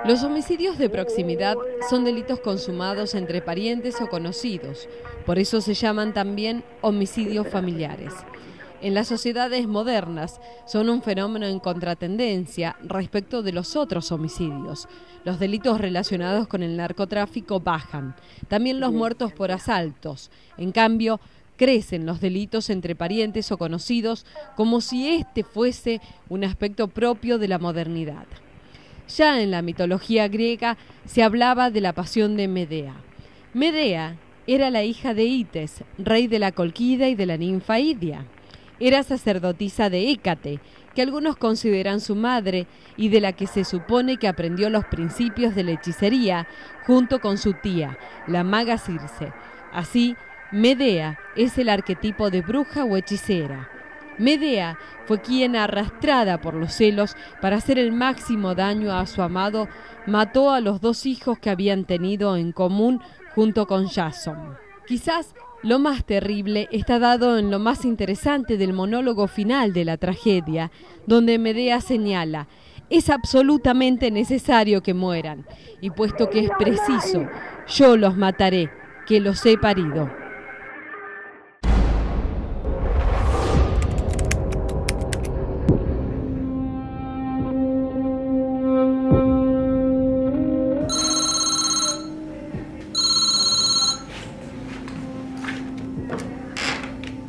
Los homicidios de proximidad son delitos consumados entre parientes o conocidos, por eso se llaman también homicidios familiares. En las sociedades modernas son un fenómeno en contratendencia respecto de los otros homicidios. Los delitos relacionados con el narcotráfico bajan, también los muertos por asaltos. En cambio, crecen los delitos entre parientes o conocidos como si este fuese un aspecto propio de la modernidad. Ya en la mitología griega se hablaba de la pasión de Medea. Medea era la hija de Ites, rey de la Cólquida y de la ninfa Idia. Era sacerdotisa de Hécate, que algunos consideran su madre y de la que se supone que aprendió los principios de la hechicería junto con su tía, la maga Circe. Así, Medea es el arquetipo de bruja o hechicera. Medea fue quien, arrastrada por los celos para hacer el máximo daño a su amado, mató a los 2 hijos que habían tenido en común junto con Jasón. Quizás lo más terrible está dado en lo más interesante del monólogo final de la tragedia, donde Medea señala: es absolutamente necesario que mueran, y puesto que es preciso, yo los mataré, que los he parido.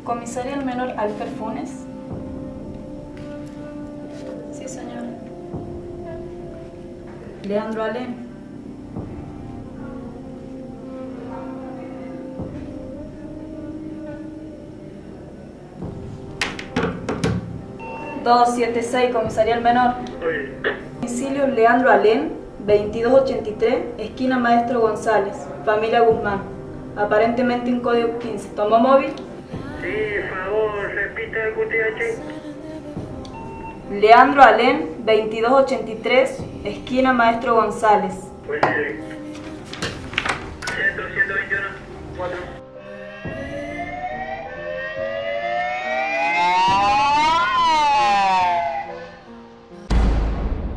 ¿Comisaría el menor Alfer Funes? Sí, señor. Leandro Alén. ...276, comisaría el menor. Domicilio Leandro Alén, 2283, esquina Maestro González, familia Guzmán. Aparentemente en código 15. ¿Tomó móvil? Sí, favor, repita el QTH. Leandro Alén, 2283, esquina Maestro González. Pues sí. Centro 121, 4.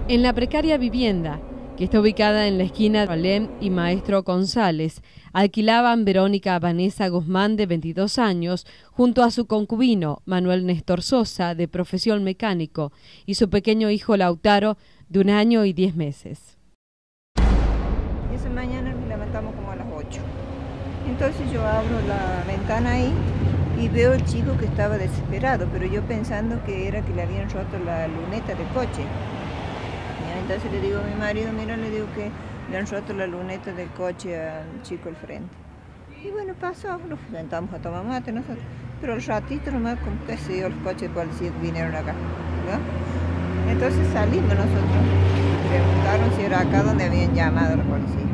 En la precaria vivienda, que está ubicada en la esquina de Alén y Maestro González, alquilaban Verónica Vanessa Guzmán, de 22 años, junto a su concubino, Manuel Néstor Sosa, de profesión mecánico, y su pequeño hijo Lautaro, de 1 año y 10 meses. Esa mañana nos levantamos como a las 8. Entonces yo abro la ventana ahí y veo al chico que estaba desesperado, pero yo pensando que era que le habían roto la luneta del coche. Entonces le digo a mi marido, mira, le digo que le han roto la luneta del coche al chico al frente. Y bueno, pasó, nos sentamos a tomar mate nosotros. Pero al ratito nomás, como que se dio los coches de policía que vinieron acá, ¿no? Entonces salimos nosotros. Preguntaron si era acá donde habían llamado a la policía.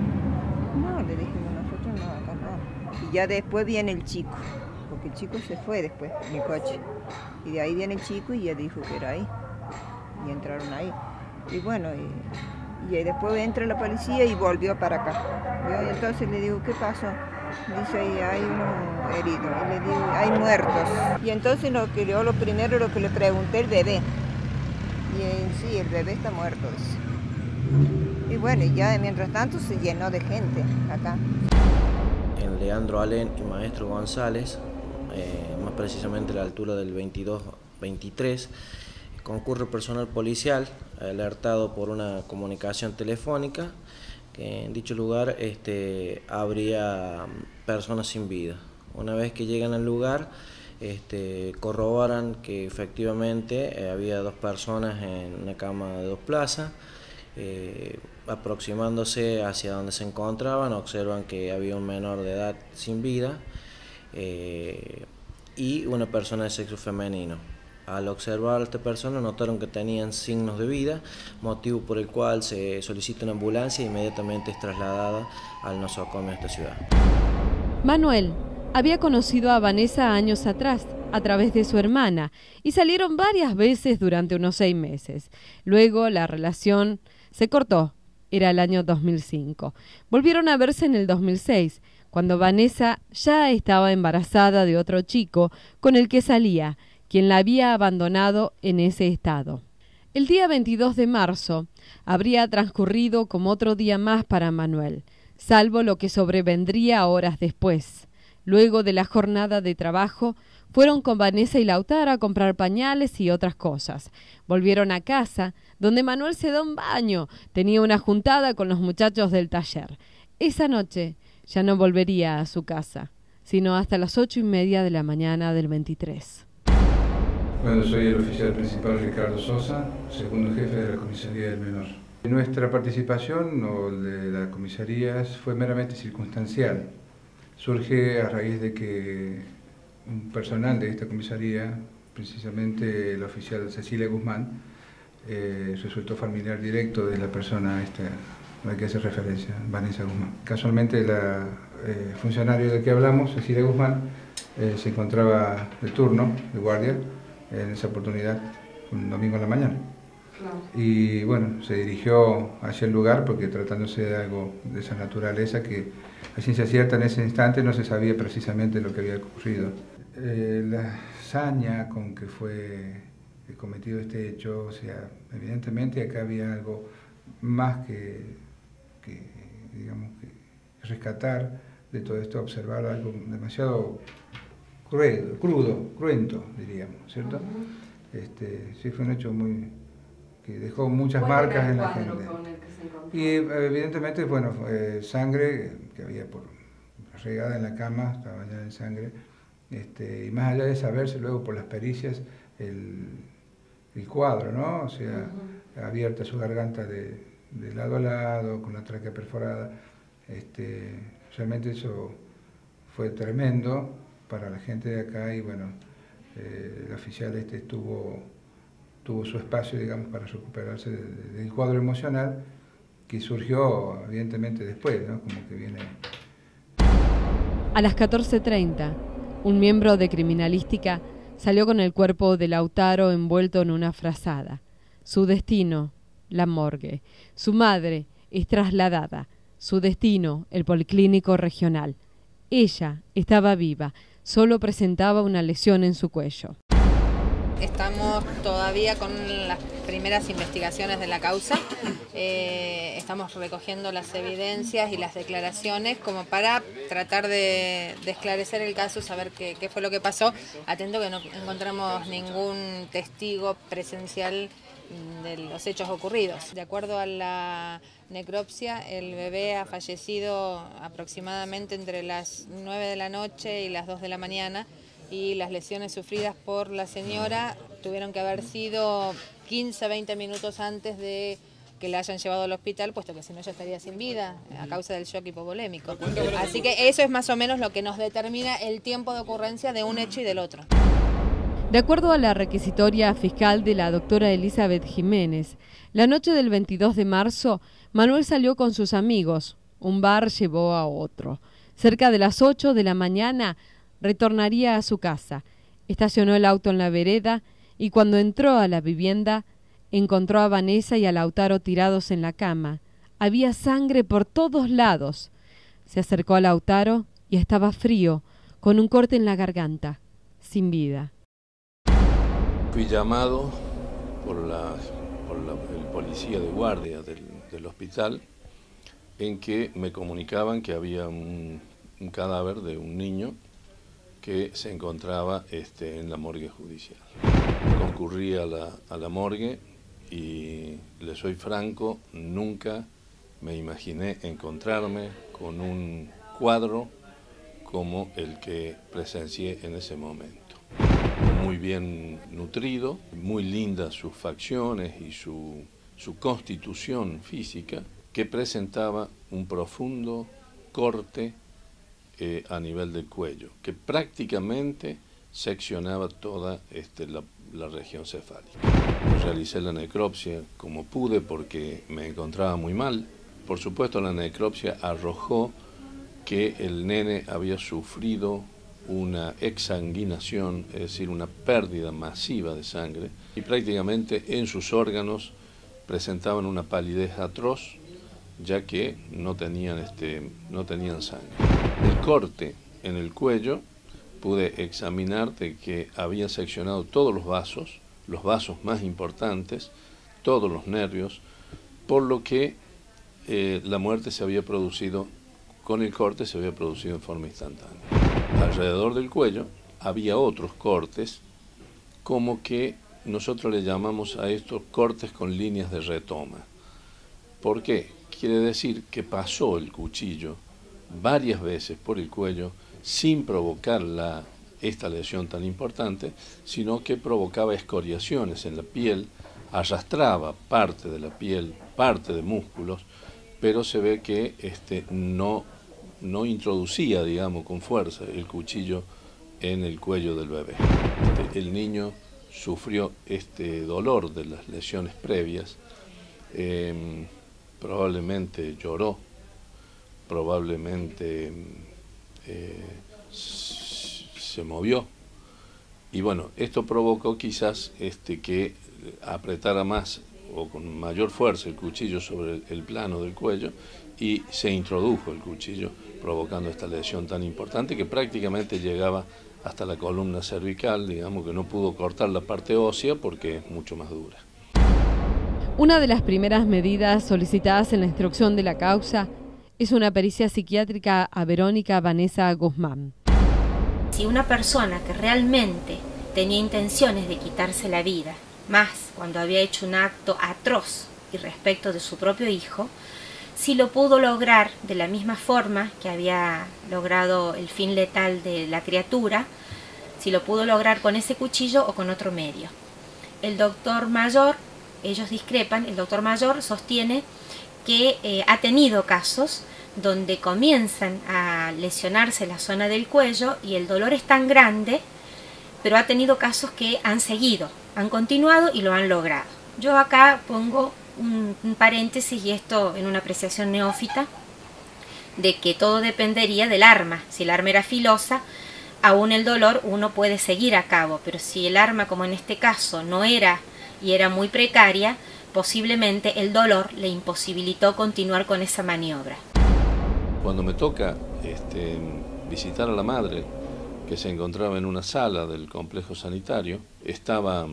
No, le dijimos nosotros, no, acá no. Y ya después viene el chico, porque el chico se fue después en el coche. Y de ahí viene el chico y ya dijo que era ahí. Y entraron ahí. Y bueno, y después entra la policía y volvió para acá. Y entonces le digo, ¿qué pasó? Dice, hay unos heridos. Y le digo, hay muertos. Y entonces lo primero le pregunté, el bebé. Y sí, el bebé está muerto, dice. Y bueno, y ya mientras tanto se llenó de gente acá. En Leandro Alén y Maestro González, más precisamente a la altura del 22-23, concurre personal policial alertado por una comunicación telefónica que en dicho lugar habría personas sin vida. Una vez que llegan al lugar, corroboran que efectivamente había 2 personas en una cama de 2 plazas. Aproximándose hacia donde se encontraban, observan que había un menor de edad sin vida y una persona de sexo femenino. Al observar a esta persona notaron que tenían signos de vida, motivo por el cual se solicita una ambulancia e inmediatamente es trasladada al nosocomio de esta ciudad. Manuel había conocido a Vanessa años atrás, a través de su hermana, y salieron varias veces durante unos 6 meses. Luego la relación se cortó, era el año 2005. Volvieron a verse en el 2006, cuando Vanessa ya estaba embarazada de otro chico con el que salía, quien la había abandonado en ese estado. El día 22 de marzo habría transcurrido como otro día más para Manuel, salvo lo que sobrevendría horas después. Luego de la jornada de trabajo, fueron con Vanessa y Lautaro a comprar pañales y otras cosas. Volvieron a casa, donde Manuel se da un baño. Tenía una juntada con los muchachos del taller. Esa noche ya no volvería a su casa, sino hasta las 8:30 de la mañana del 23. Bueno, soy el oficial principal Ricardo Sosa, segundo jefe de la comisaría del menor. Nuestra participación o de las comisarías fue meramente circunstancial. Surge a raíz de que un personal de esta comisaría, precisamente el oficial Cecilia Guzmán, resultó familiar directo de la persona a la que hace referencia, Vanessa Guzmán. Casualmente la funcionario de que hablamos, Cecilia Guzmán, se encontraba de turno, de guardia, en esa oportunidad, un domingo en la mañana. Claro. Y bueno, se dirigió hacia el lugar porque tratándose de algo de esa naturaleza que a ciencia cierta en ese instante no se sabía precisamente lo que había ocurrido. La hazaña con que fue cometido este hecho, o sea, evidentemente acá había algo más que digamos, que rescatar de todo esto, observar algo demasiado cruento, diríamos, ¿cierto? Sí fue un hecho que dejó muchas marcas en la gente. Y evidentemente, bueno, sangre que había regada en la cama, estaba bañada en sangre, y más allá de saberse luego por las pericias el cuadro, ¿no? O sea, abierta su garganta de lado a lado, con la tráquea perforada. Realmente eso fue tremendo para la gente de acá y bueno, el oficial tuvo su espacio, digamos, para recuperarse del cuadro emocional que surgió evidentemente después, ¿no? Como que viene. A las 14:30, un miembro de criminalística salió con el cuerpo de Lautaro envuelto en una frazada. Su destino, la morgue. Su madre es trasladada. Su destino, el policlínico regional. Ella estaba viva, solo presentaba una lesión en su cuello. Estamos todavía con las primeras investigaciones de la causa. Estamos recogiendo las evidencias y las declaraciones como para tratar de esclarecer el caso, saber qué fue lo que pasó. Atento que no encontramos ningún testigo presencial de los hechos ocurridos. De acuerdo a la necropsia, el bebé ha fallecido aproximadamente entre las 9 de la noche y las 2 de la mañana y las lesiones sufridas por la señora tuvieron que haber sido 15-20 minutos antes de que la hayan llevado al hospital, puesto que si no ya estaría sin vida a causa del shock hipovolémico. Así que eso es más o menos lo que nos determina el tiempo de ocurrencia de un hecho y del otro. De acuerdo a la requisitoria fiscal de la doctora Elizabeth Jiménez, la noche del 22 de marzo, Manuel salió con sus amigos. Un bar llevó a otro. Cerca de las 8 de la mañana retornaría a su casa. Estacionó el auto en la vereda y cuando entró a la vivienda encontró a Vanessa y a Lautaro tirados en la cama. Había sangre por todos lados. Se acercó a Lautaro y estaba frío, con un corte en la garganta, sin vida. Fui llamado por el policía de guardia del hospital en que me comunicaban que había un cadáver de un niño que se encontraba en la morgue judicial. Concurrí a la morgue y le soy franco, nunca me imaginé encontrarme con un cuadro como el que presencié en ese momento. Muy bien nutrido, muy lindas sus facciones y su constitución física, que presentaba un profundo corte a nivel del cuello, que prácticamente seccionaba toda la región cefálica. Realicé la necropsia como pude porque me encontraba muy mal. Por supuesto, la necropsia arrojó que el nene había sufrido una exsanguinación, es decir, una pérdida masiva de sangre, y prácticamente en sus órganos presentaban una palidez atroz, ya que no tenían sangre. El corte en el cuello, pude examinar de que había seccionado todos los vasos más importantes, todos los nervios, por lo que la muerte se había producido, con el corte se había producido en forma instantánea. Alrededor del cuello había otros cortes, como que nosotros le llamamos a estos cortes con líneas de retoma. ¿Por qué? Quiere decir que pasó el cuchillo varias veces por el cuello sin provocar esta lesión tan importante, sino que provocaba escoriaciones en la piel, arrastraba parte de la piel, parte de músculos, pero se ve que no introducía, digamos, con fuerza el cuchillo en el cuello del bebé. El niño sufrió este dolor de las lesiones previas, probablemente lloró, probablemente se movió, y bueno, esto provocó quizás que apretara más o con mayor fuerza el cuchillo sobre el plano del cuello y se introdujo el cuchillo, provocando esta lesión tan importante que prácticamente llegaba hasta la columna cervical, digamos que no pudo cortar la parte ósea porque es mucho más dura. Una de las primeras medidas solicitadas en la instrucción de la causa es una pericia psiquiátrica a Verónica Vanessa Guzmán. Si una persona que realmente tenía intenciones de quitarse la vida, más cuando había hecho un acto atroz y respecto de su propio hijo, si lo pudo lograr de la misma forma que había logrado el fin letal de la criatura, si lo pudo lograr con ese cuchillo o con otro medio. El doctor mayor, ellos discrepan, el doctor mayor sostiene que ha tenido casos donde comienzan a lesionarse la zona del cuello y el dolor es tan grande, pero ha tenido casos que han seguido, han continuado y lo han logrado. Yo acá pongo un paréntesis, y esto en una apreciación neófita, de que todo dependería del arma. Si el arma era filosa, aún el dolor uno puede seguir a cabo, pero si el arma, como en este caso, no era y era muy precaria, posiblemente el dolor le imposibilitó continuar con esa maniobra. Cuando me toca visitar a la madre, que se encontraba en una sala del complejo sanitario, estaba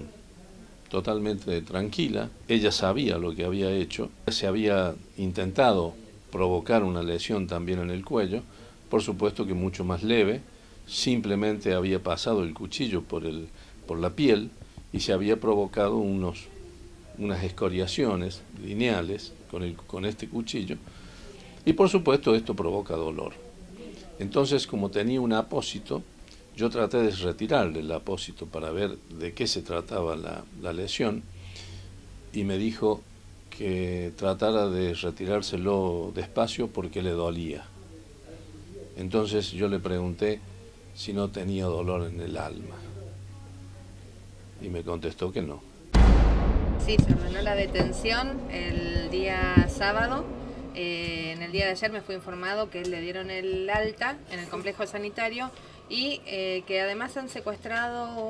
totalmente tranquila, ella sabía lo que había hecho, se había intentado provocar una lesión también en el cuello, por supuesto que mucho más leve, simplemente había pasado el cuchillo por la piel y se había provocado unas escoriaciones lineales con este cuchillo, y por supuesto esto provoca dolor. Entonces, como tenía un apósito, yo traté de retirarle el apósito para ver de qué se trataba la lesión, y me dijo que tratara de retirárselo despacio porque le dolía. Entonces yo le pregunté si no tenía dolor en el alma, y me contestó que no. Sí, se ordenó la detención el día sábado. En el día de ayer me fue informado que le dieron el alta en el complejo sanitario y que además han secuestrado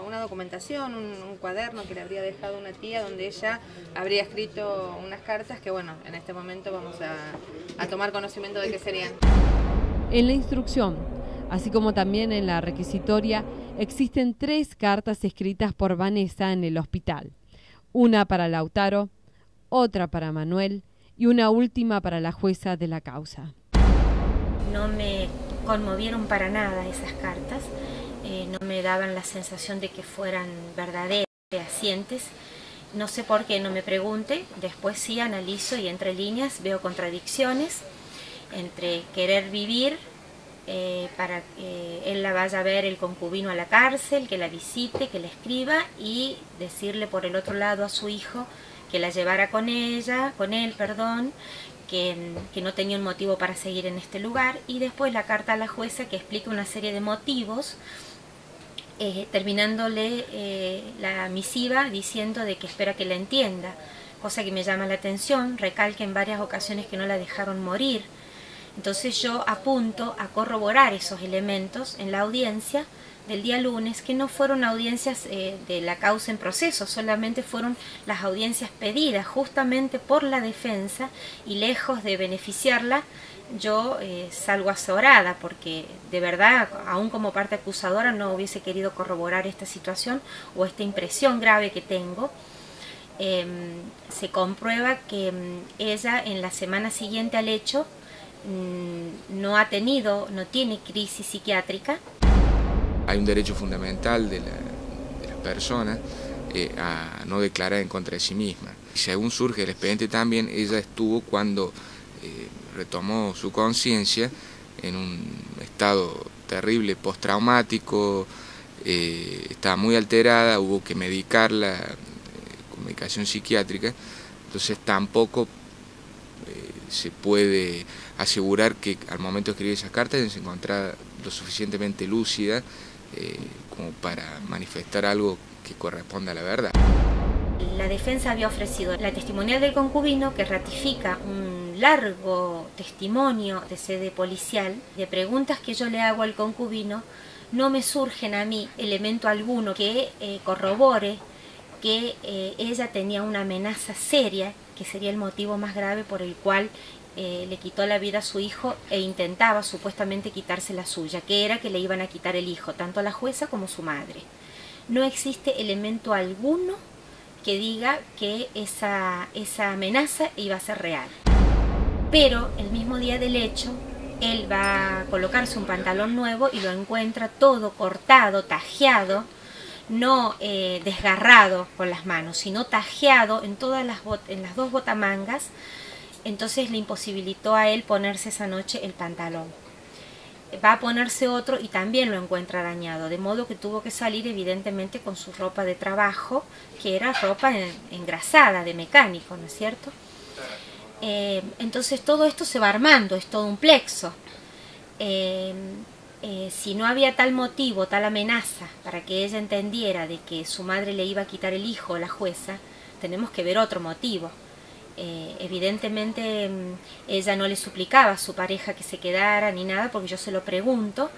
una documentación, un cuaderno que le habría dejado una tía donde ella habría escrito unas cartas que, bueno, en este momento vamos a tomar conocimiento de qué serían. En la instrucción, así como también en la requisitoria, existen 3 cartas escritas por Vanessa en el hospital. Una para Lautaro, otra para Manuel y una última para la jueza de la causa. No me conmovieron para nada esas cartas, no me daban la sensación de que fueran verdaderas, fehacientes. No sé por qué, no me pregunte, después sí analizo y entre líneas veo contradicciones entre querer vivir para que él la vaya a ver el concubino a la cárcel, que la visite, que la escriba, y decirle por el otro lado a su hijo que la llevara con él, que no tenía un motivo para seguir en este lugar, y después la carta a la jueza que explica una serie de motivos, terminándole la misiva diciendo de que espera que la entienda, cosa que me llama la atención. Recalca en varias ocasiones que no la dejaron morir. Entonces yo apunto a corroborar esos elementos en la audiencia del día lunes, que no fueron audiencias de la causa en proceso, solamente fueron las audiencias pedidas justamente por la defensa, y lejos de beneficiarla, yo salgo azorada porque de verdad, aún como parte acusadora, no hubiese querido corroborar esta situación o esta impresión grave que tengo. se comprueba que ella en la semana siguiente al hecho no tiene crisis psiquiátrica. Hay un derecho fundamental de la persona a no declarar en contra de sí misma. Según surge el expediente también, ella estuvo cuando retomó su conciencia en un estado terrible postraumático, estaba muy alterada, hubo que medicarla con medicación psiquiátrica, entonces tampoco se puede asegurar que al momento de escribir esas cartas se encontrara lo suficientemente lúcida como para manifestar algo que corresponda a la verdad. La defensa había ofrecido la testimonial del concubino, que ratifica un largo testimonio de sede policial. De preguntas que yo le hago al concubino, no me surgen a mí elemento alguno que corrobore que ella tenía una amenaza seria, que sería el motivo más grave por el cual le quitó la vida a su hijo e intentaba supuestamente quitarse la suya, que era que le iban a quitar el hijo, tanto a la jueza como su madre. No existe elemento alguno que diga que esa amenaza iba a ser real. Pero el mismo día del hecho, él va a colocarse un pantalón nuevo y lo encuentra todo cortado, tajeado, no desgarrado con las manos, sino tajeado en las dos botamangas. Entonces le imposibilitó a él ponerse esa noche el pantalón. Va a ponerse otro y también lo encuentra dañado, de modo que tuvo que salir evidentemente con su ropa de trabajo, que era ropa engrasada de mecánico, ¿no es cierto? Entonces todo esto se va armando, es todo un plexo. Si no había tal motivo, tal amenaza para que ella entendiera de que su madre le iba a quitar el hijo, la jueza, tenemos que ver otro motivo. Evidentemente ella no le suplicaba a su pareja que se quedara ni nada, porque yo se lo pregunto,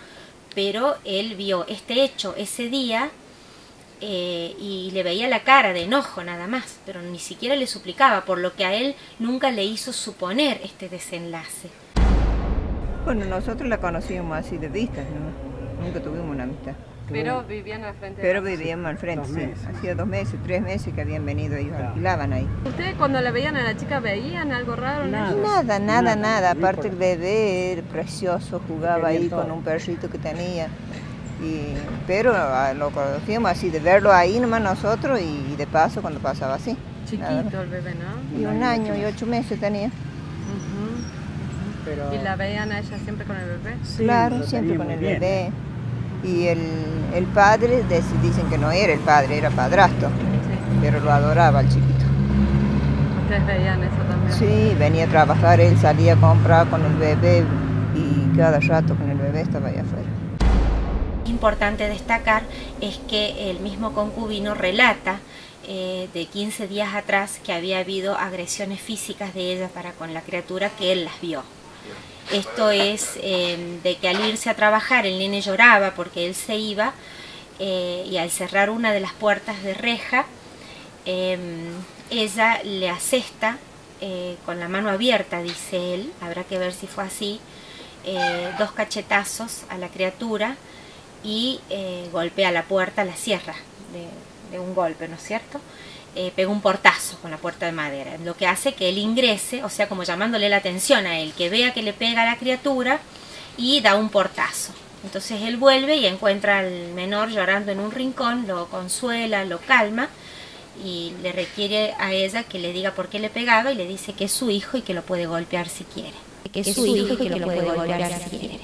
pero él vio este hecho ese día y le veía la cara de enojo nada más, pero ni siquiera le suplicaba, por lo que a él nunca le hizo suponer este desenlace. Bueno, nosotros la conocíamos así de vista, ¿no? Nunca tuvimos una amistad. Pero vivían al frente. Pero vivíamos al frente, sí. Hacía 2 meses, 3 meses que habían venido, ellos alquilaban ahí. ¿Ustedes cuando la veían a la chica veían algo raro? Nada. Aparte el bebé era precioso, jugaba ahí con un perrito que tenía. Pero lo conocíamos así, de verlo ahí nomás nosotros y de paso cuando pasaba así. Chiquito el bebé, ¿no? Y 1 año y 8 meses tenía. Pero... ¿Y la veían a ella siempre con el bebé? Sí, claro, siempre con el bebé. Y el padre, dicen que no era el padre, era padrastro, pero lo adoraba al chiquito. ¿Ustedes veían eso también? Sí, venía a trabajar, él salía a comprar con el bebé y cada rato con el bebé estaba allá afuera. Importante destacar es que el mismo concubino relata de 15 días atrás que había habido agresiones físicas de ella para con la criatura, que él las vio. Esto es de que al irse a trabajar el nene lloraba porque él se iba y al cerrar una de las puertas de reja, ella le asesta con la mano abierta, dice él, habrá que ver si fue así, 2 cachetazos a la criatura y golpea la puerta, la cierra de un golpe, ¿no es cierto? Pega un portazo con la puerta de madera, lo que hace que él ingrese, o sea, como llamándole la atención a él, que vea que le pega a la criatura y da un portazo. Entonces él vuelve y encuentra al menor llorando en un rincón, lo consuela, lo calma y le requiere a ella que le diga por qué le pegaba y le dice que es su hijo y que lo puede golpear si quiere. Que es su hijo y que lo puede golpear si quiere.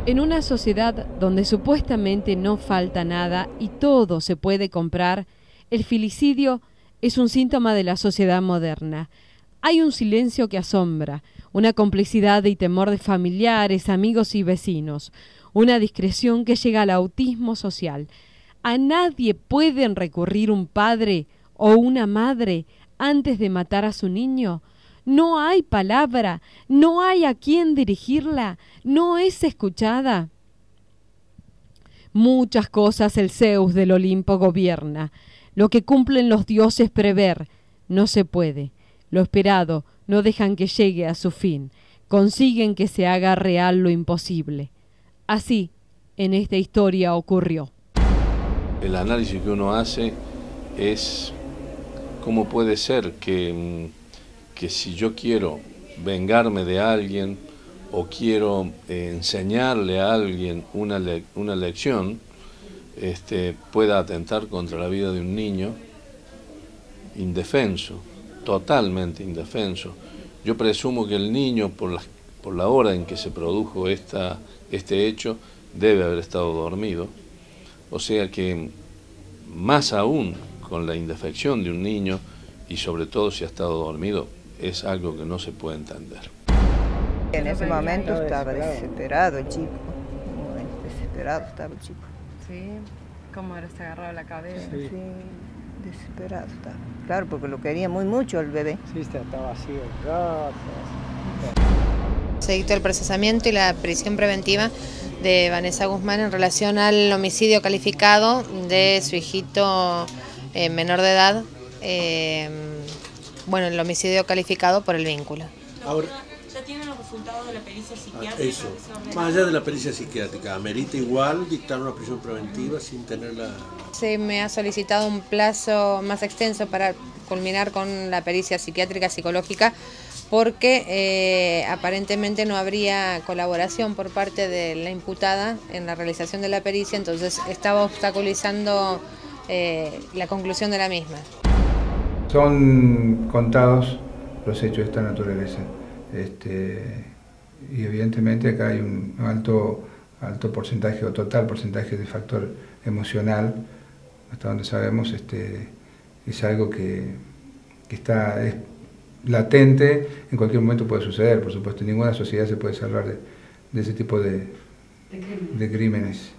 En una sociedad donde supuestamente no falta nada y todo se puede comprar, el filicidio es un síntoma de la sociedad moderna. Hay un silencio que asombra, una complicidad y temor de familiares, amigos y vecinos, una discreción que llega al autismo social. A nadie pueden recurrir un padre o una madre antes de matar a su niño. No hay palabra, no hay a quién dirigirla, no es escuchada. Muchas cosas el Zeus del Olimpo gobierna. Lo que cumplen los dioses prever no se puede. Lo esperado no dejan que llegue a su fin. Consiguen que se haga real lo imposible. Así, en esta historia ocurrió. El análisis que uno hace es ¿cómo puede ser que si yo quiero vengarme de alguien o quiero enseñarle a alguien una lección, pueda atentar contra la vida de un niño indefenso, totalmente indefenso? Yo presumo que el niño, por la hora en que se produjo este hecho, debe haber estado dormido. O sea que, más aún con la indefección de un niño, y sobre todo si ha estado dormido, es algo que no se puede entender. En ese momento estaba desesperado el chico, desesperado estaba el chico. Sí, ¿cómo era? Se agarraba la cabeza. Sí, desesperado estaba. Claro, porque lo quería muy mucho el bebé. Sí, estaba así, gato. Se dictó el procesamiento y la prisión preventiva de Vanessa Guzmán en relación al homicidio calificado de su hijito menor de edad, el homicidio calificado por el vínculo. Ahora, ¿ya tienen los resultados de la pericia psiquiátrica? Eso, más allá de la pericia psiquiátrica, ¿amerita igual dictar una prisión preventiva sin tenerla? Se me ha solicitado un plazo más extenso para culminar con la pericia psiquiátrica psicológica, porque aparentemente no habría colaboración por parte de la imputada en la realización de la pericia, entonces estaba obstaculizando la conclusión de la misma. Son contados los hechos de esta naturaleza, y evidentemente acá hay un alto porcentaje o total porcentaje de factor emocional, hasta donde sabemos. Es algo que es latente, en cualquier momento puede suceder, por supuesto. Ninguna sociedad se puede salvar de ese tipo de crímenes.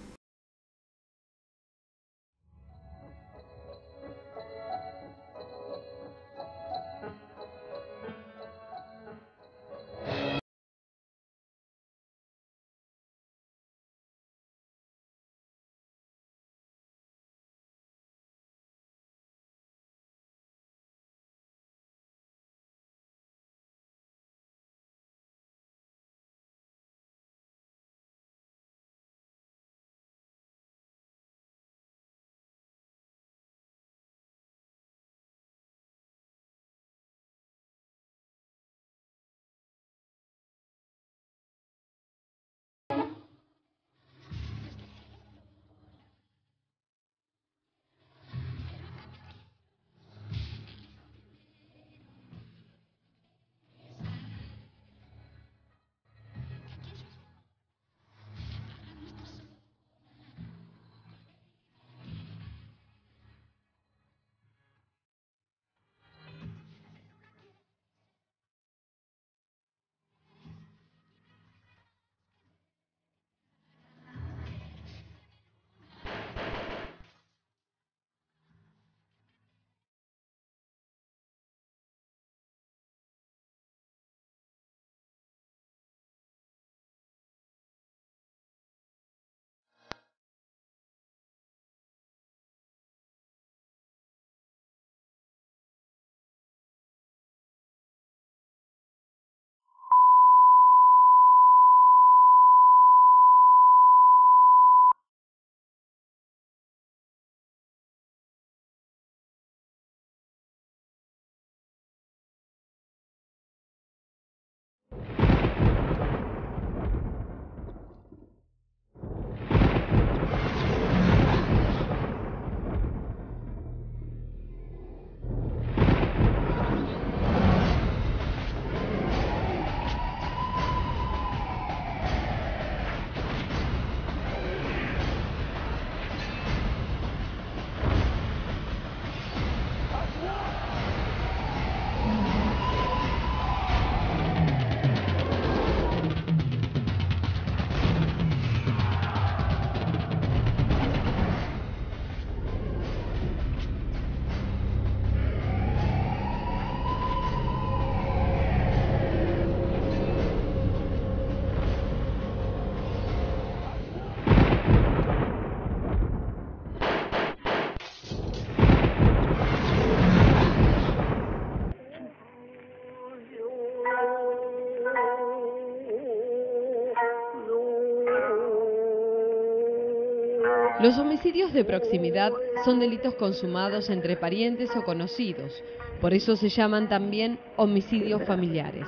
Los homicidios de proximidad son delitos consumados entre parientes o conocidos, por eso se llaman también homicidios familiares.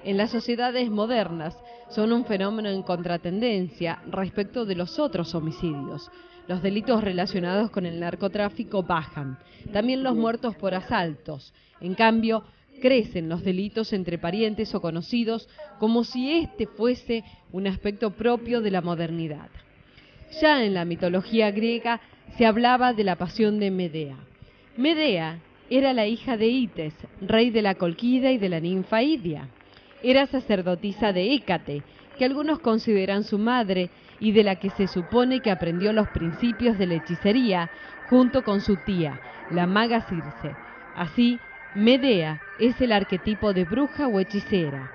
En las sociedades modernas son un fenómeno en contratendencia respecto de los otros homicidios. Los delitos relacionados con el narcotráfico bajan, también los muertos por asaltos. En cambio, crecen los delitos entre parientes o conocidos como si este fuese un aspecto propio de la modernidad. Ya en la mitología griega se hablaba de la pasión de Medea. Medea era la hija de Ites, rey de la Colquida y de la ninfa Idia. Era sacerdotisa de Hécate, que algunos consideran su madre y de la que se supone que aprendió los principios de la hechicería junto con su tía, la maga Circe. Así, Medea es el arquetipo de bruja o hechicera.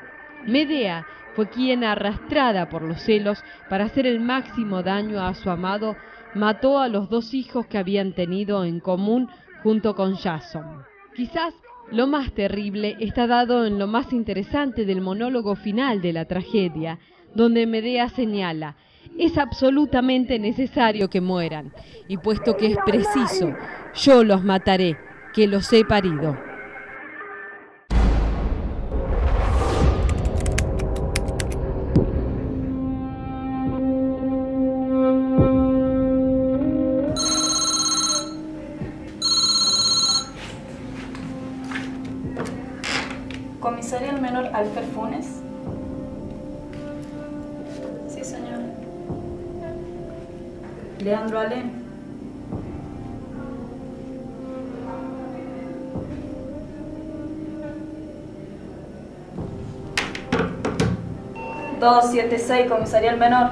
Medea fue quien, arrastrada por los celos para hacer el máximo daño a su amado, mató a los 2 hijos que habían tenido en común junto con Jasón. Quizás lo más terrible está dado en lo más interesante del monólogo final de la tragedia, donde Medea señala: es absolutamente necesario que mueran, y puesto que es preciso, yo los mataré, que los he parido. ¿Comisaría el menor Alfer Funes? Sí, señor. Leandro Alén. ...276, comisaría el menor.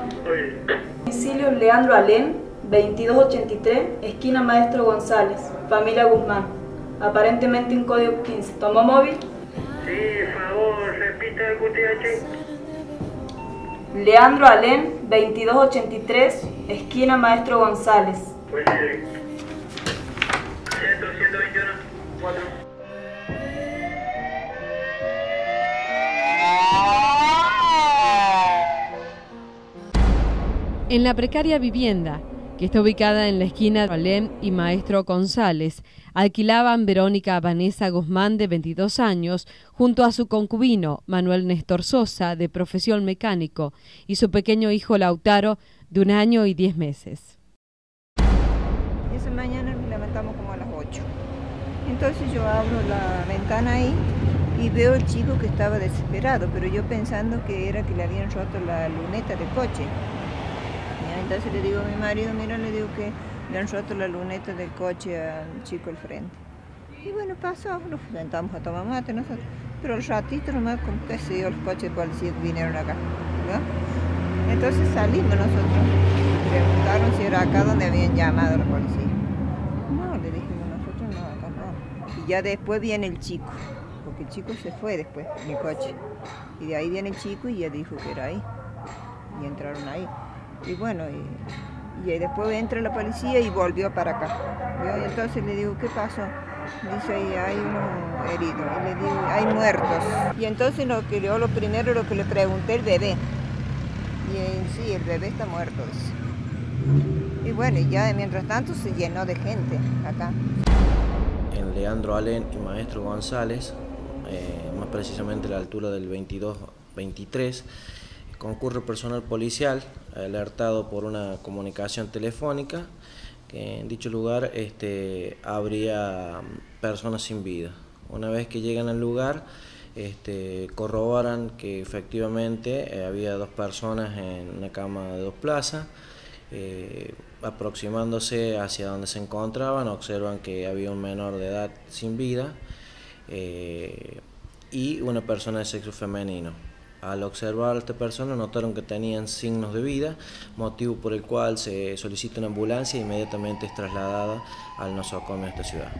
Domicilio Leandro Alén, 2283, esquina Maestro González, familia Guzmán. Aparentemente en código 15. ¿Tomó móvil? Sí, favor, repita el QTH. Leandro Alén, 2283, esquina Maestro González. Pues sí. Centro 121, 4. En la precaria vivienda, que está ubicada en la esquina de Alén y Maestro González, alquilaban Verónica Vanessa Guzmán, de 22 años, junto a su concubino, Manuel Néstor Sosa, de profesión mecánico, y su pequeño hijo Lautaro, de 1 año y 10 meses. Esa mañana nos levantamos como a las 8. Entonces yo abro la ventana ahí y veo al chico que estaba desesperado, pero yo pensando que era que le habían roto la luneta del coche. Entonces le digo a mi marido, mira, le digo que le han roto la luneta del coche al chico al frente. Y bueno, pasó, nos sentamos a tomar mate nosotros. Pero al ratito nomás, como que se dio los coches de policía que vinieron acá, ¿no? Entonces salimos nosotros, preguntaron si era acá donde habían llamado a la policía. No, le dijimos nosotros, no, acá no. Y ya después viene el chico, porque el chico se fue después en el coche. Y de ahí viene el chico y ya dijo que era ahí. Y entraron ahí. Y bueno, y después entra la policía y volvió para acá. ¿Vio? Y entonces le digo, ¿qué pasó? Dice, hay unos heridos. Y le digo, hay muertos. Y entonces lo primero que le pregunté, el bebé. Y sí, el bebé está muerto. Dice. Y bueno, y ya mientras tanto se llenó de gente acá. En Leandro Alén y Maestro González, más precisamente a la altura del 22-23, concurre personal policial alertado por una comunicación telefónica que en dicho lugar habría personas sin vida. Una vez que llegan al lugar, corroboran que efectivamente había 2 personas en una cama de 2 plazas. Aproximándose hacia donde se encontraban, observan que había un menor de edad sin vida y una persona de sexo femenino. Al observar a esta persona notaron que tenían signos de vida, motivo por el cual se solicita una ambulancia e inmediatamente es trasladada al nosocomio de esta ciudad.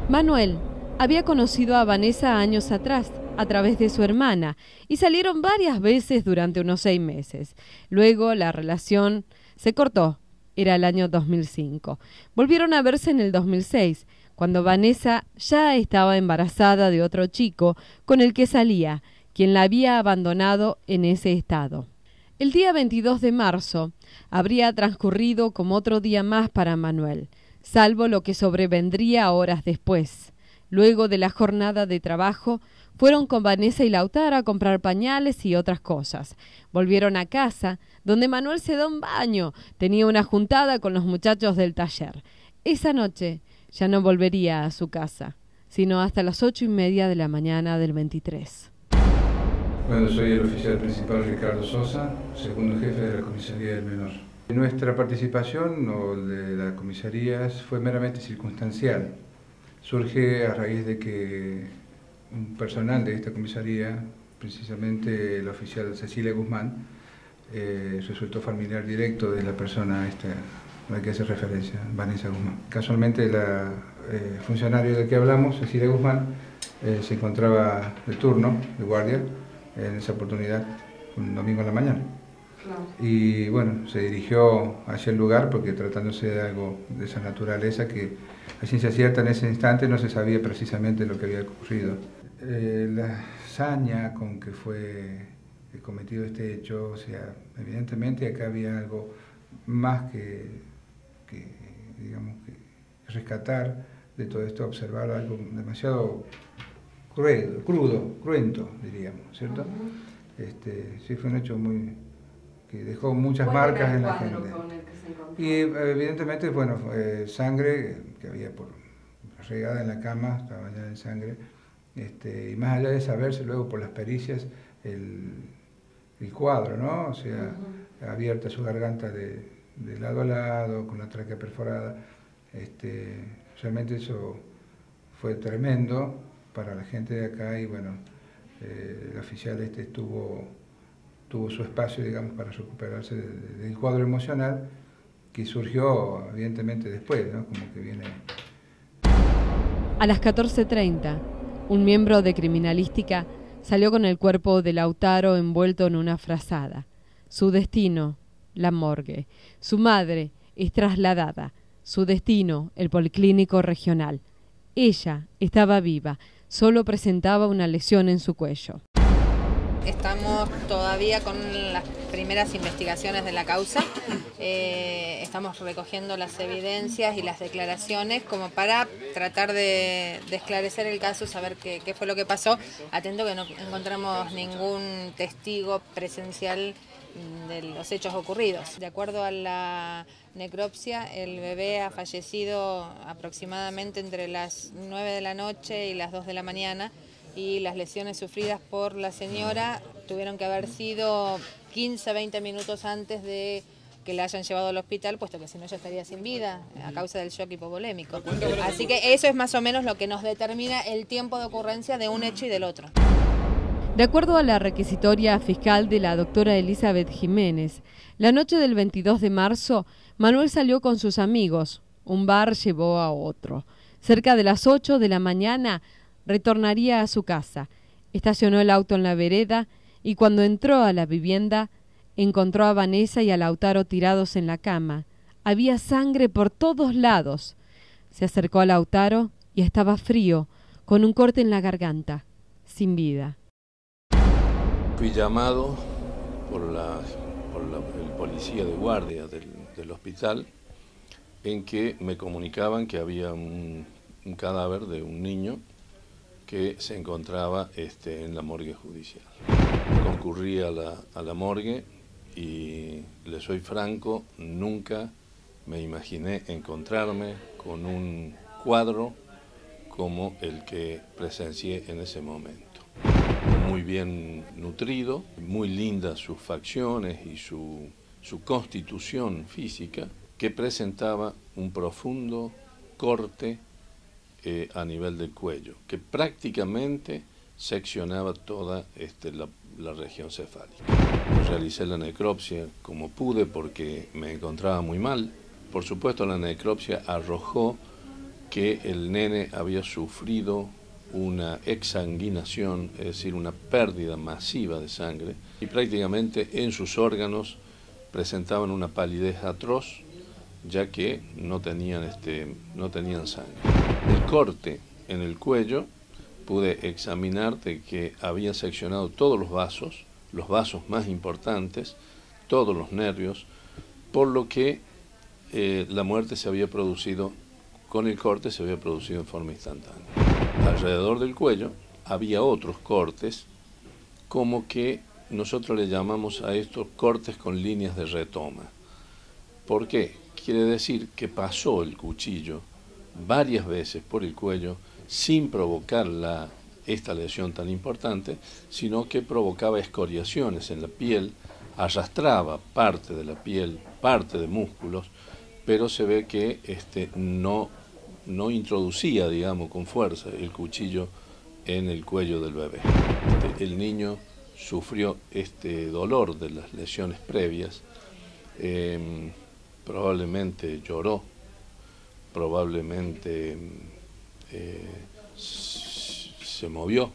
Manuel había conocido a Vanessa años atrás, a través de su hermana, y salieron varias veces durante unos 6 meses. Luego la relación se cortó, era el año 2005. Volvieron a verse en el 2006, cuando Vanessa ya estaba embarazada de otro chico con el que salía, quien la había abandonado en ese estado. El día 22 de marzo habría transcurrido como otro día más para Manuel, salvo lo que sobrevendría horas después. Luego de la jornada de trabajo, fueron con Vanessa y Lautaro a comprar pañales y otras cosas. Volvieron a casa, donde Manuel se da un baño. Tenía una juntada con los muchachos del taller. Esa noche ya no volvería a su casa, sino hasta las 8:30 de la mañana del 23. Bueno, soy el oficial principal Ricardo Sosa, segundo jefe de la comisaría del menor. Nuestra participación o de las comisarías fue meramente circunstancial. Surge a raíz de que un personal de esta comisaría, precisamente el oficial Cecilia Guzmán, resultó familiar directo de la persona a la que hace referencia, Vanessa Guzmán. Casualmente la funcionaria de que hablamos, Cecilia Guzmán, se encontraba de turno, de guardia, en esa oportunidad, un domingo en la mañana. Claro. Y bueno, se dirigió hacia el lugar porque tratándose de algo de esa naturaleza que a ciencia cierta en ese instante no se sabía precisamente lo que había ocurrido. La hazaña con que fue cometido este hecho, o sea, evidentemente acá había algo más que rescatar de todo esto, observar algo demasiado cruento, diríamos, ¿cierto? Sí fue un hecho que dejó muchas marcas en la gente. Y evidentemente, bueno, sangre que había regada en la cama, estaba bañada en sangre, y más allá de saberse luego por las pericias el cuadro, ¿no? O sea, abierta su garganta de lado a lado, con la tráquea perforada, realmente eso fue tremendo para la gente de acá y bueno, el oficial tuvo su espacio, digamos, para recuperarse del cuadro emocional que surgió evidentemente después, ¿no? Como que viene. A las 14:30, un miembro de criminalística salió con el cuerpo de Lautaro envuelto en una frazada. Su destino, la morgue. Su madre es trasladada. Su destino, el policlínico regional. Ella estaba viva. Solo presentaba una lesión en su cuello. Estamos todavía con las primeras investigaciones de la causa. Estamos recogiendo las evidencias y las declaraciones como para tratar de esclarecer el caso, saber qué fue lo que pasó, atento que no encontramos ningún testigo presencial de los hechos ocurridos. De acuerdo a la necropsia, el bebé ha fallecido aproximadamente entre las 9 de la noche y las 2 de la mañana y las lesiones sufridas por la señora tuvieron que haber sido 15-20 minutos antes de que la hayan llevado al hospital, puesto que si no ella estaría sin vida a causa del shock hipovolémico. Así que eso es más o menos lo que nos determina el tiempo de ocurrencia de un hecho y del otro. De acuerdo a la requisitoria fiscal de la doctora Elizabeth Jiménez, la noche del 22 de marzo, Manuel salió con sus amigos. Un bar llevó a otro. Cerca de las 8 de la mañana retornaría a su casa. Estacionó el auto en la vereda y cuando entró a la vivienda encontró a Vanessa y a Lautaro tirados en la cama. Había sangre por todos lados. Se acercó a Lautaro y estaba frío, con un corte en la garganta, sin vida. Fui llamado por el policía de guardia del hospital en que me comunicaban que había un cadáver de un niño que se encontraba en la morgue judicial. Concurrí a la morgue y le soy franco, nunca me imaginé encontrarme con un cuadro como el que presencié en ese momento. Muy bien nutrido, muy lindas sus facciones y su constitución física, que presentaba un profundo corte a nivel del cuello, que prácticamente seccionaba toda la región cefálica. Realicé la necropsia como pude porque me encontraba muy mal. Por supuesto, la necropsia arrojó que el nene había sufrido una exsanguinación, es decir, una pérdida masiva de sangre, y prácticamente en sus órganos presentaban una palidez atroz, ya que no tenían sangre. El corte en el cuello pude examinar de que había seccionado todos los vasos más importantes, todos los nervios, por lo que la muerte se había producido, con el corte se había producido en forma instantánea. Alrededor del cuello había otros cortes, como que nosotros le llamamos a estos cortes con líneas de retoma. ¿Por qué? Quiere decir que pasó el cuchillo varias veces por el cuello sin provocar esta lesión tan importante, sino que provocaba escoriaciones en la piel, arrastraba parte de la piel, parte de músculos, pero se ve que no introducía, digamos, con fuerza el cuchillo en el cuello del bebé. El niño sufrió este dolor de las lesiones previas, probablemente lloró, probablemente se movió,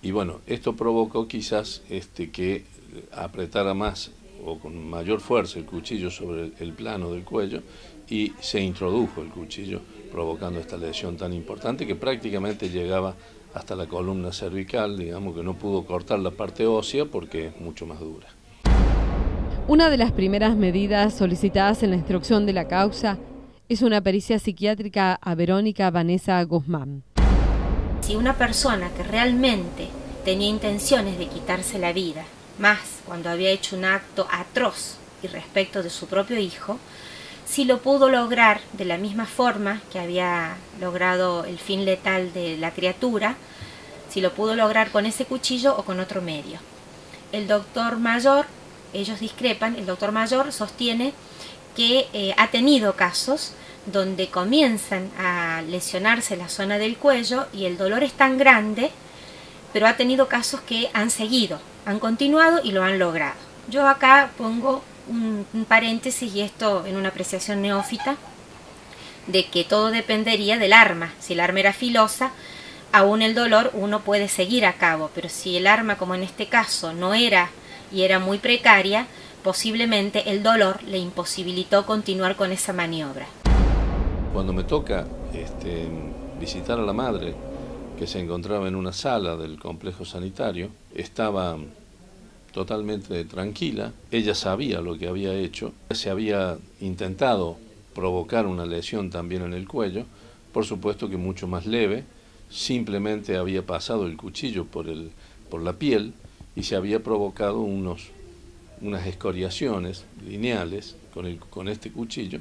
y bueno, esto provocó quizás que apretara más o con mayor fuerza el cuchillo sobre el plano del cuello y se introdujo el cuchillo, provocando esta lesión tan importante que prácticamente llegaba hasta la columna cervical, digamos que no pudo cortar la parte ósea porque es mucho más dura. Una de las primeras medidas solicitadas en la instrucción de la causa es una pericia psiquiátrica a Verónica Vanessa Guzmán. Si una persona que realmente tenía intenciones de quitarse la vida, más cuando había hecho un acto atroz y respecto de su propio hijo, si lo pudo lograr de la misma forma que había logrado el fin letal de la criatura, si lo pudo lograr con ese cuchillo o con otro medio. El doctor Mayor, ellos discrepan, el doctor Mayor sostiene que ha tenido casos donde comienzan a lesionarse la zona del cuello y el dolor es tan grande, pero ha tenido casos que han seguido, han continuado y lo han logrado. Yo acá pongo un paréntesis, y esto en una apreciación neófita, de que todo dependería del arma. Si el arma era filosa, aún el dolor uno puede seguir a cabo, pero si el arma, como en este caso, no era y era muy precaria, posiblemente el dolor le imposibilitó continuar con esa maniobra. Cuando me toca visitar a la madre, que se encontraba en una sala del complejo sanitario, estaba totalmente tranquila. Ella sabía lo que había hecho, se había intentado provocar una lesión también en el cuello, por supuesto que mucho más leve, simplemente había pasado el cuchillo por la piel y se había provocado unas escoriaciones lineales con este cuchillo,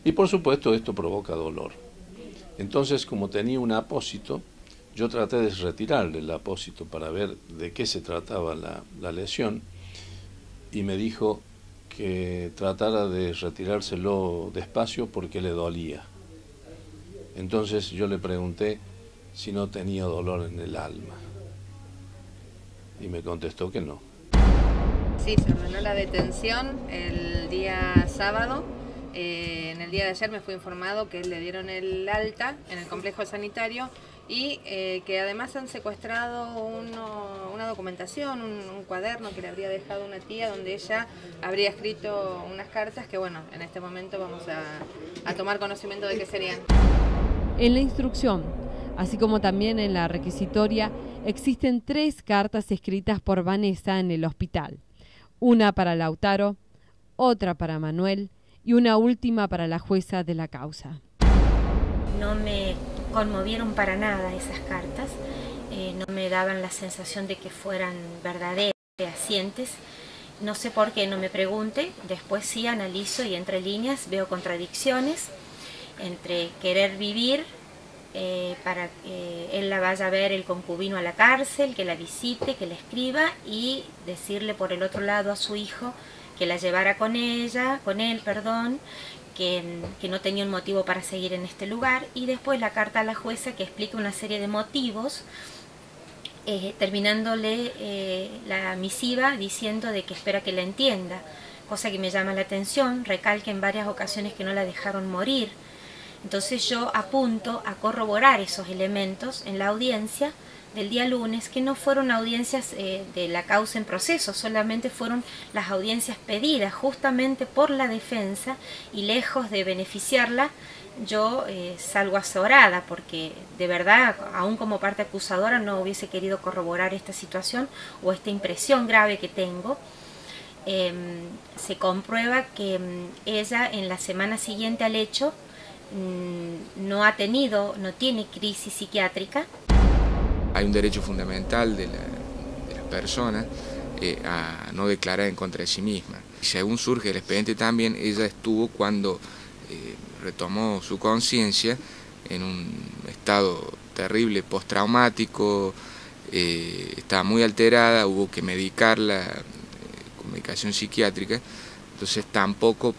y por supuesto esto provoca dolor. Entonces, como tenía un apósito, yo traté de retirarle el apósito para ver de qué se trataba la lesión, y me dijo que tratara de retirárselo despacio porque le dolía. Entonces yo le pregunté si no tenía dolor en el alma, y me contestó que no. Sí, se ordenó la detención el día sábado. En el día de ayer me fue informado que le dieron el alta en el complejo sanitario y que además han secuestrado una documentación, un cuaderno que le habría dejado una tía donde ella habría escrito unas cartas que, bueno, en este momento vamos a tomar conocimiento de qué serían. En la instrucción, así como también en la requisitoria, existen 3 cartas escritas por Vanessa en el hospital. Una para Lautaro, otra para Manuel y una última para la jueza de la causa. No me conmovieron para nada esas cartas, no me daban la sensación de que fueran verdaderas, fehacientes. No sé por qué, no me pregunte, después sí analizo y entre líneas veo contradicciones entre querer vivir para que él la vaya a ver el concubino a la cárcel, que la visite, que la escriba, y decirle por el otro lado a su hijo que la llevara con él, que no tenía un motivo para seguir en este lugar, y después la carta a la jueza que explica una serie de motivos, terminándole la misiva diciendo de que espera que la entienda, cosa que me llama la atención. Recalca en varias ocasiones que no la dejaron morir. Entonces yo apunto a corroborar esos elementos en la audiencia del día lunes, que no fueron audiencias de la causa en proceso, solamente fueron las audiencias pedidas justamente por la defensa, y lejos de beneficiarla, yo salgo azorada porque de verdad, aún como parte acusadora, no hubiese querido corroborar esta situación o esta impresión grave que tengo. se comprueba que ella en la semana siguiente al hecho no tiene crisis psiquiátrica. Hay un derecho fundamental de las personas a no declarar en contra de sí misma. Según surge el expediente también, ella estuvo cuando retomó su conciencia en un estado terrible postraumático, estaba muy alterada, hubo que medicarla con medicación psiquiátrica, entonces tampoco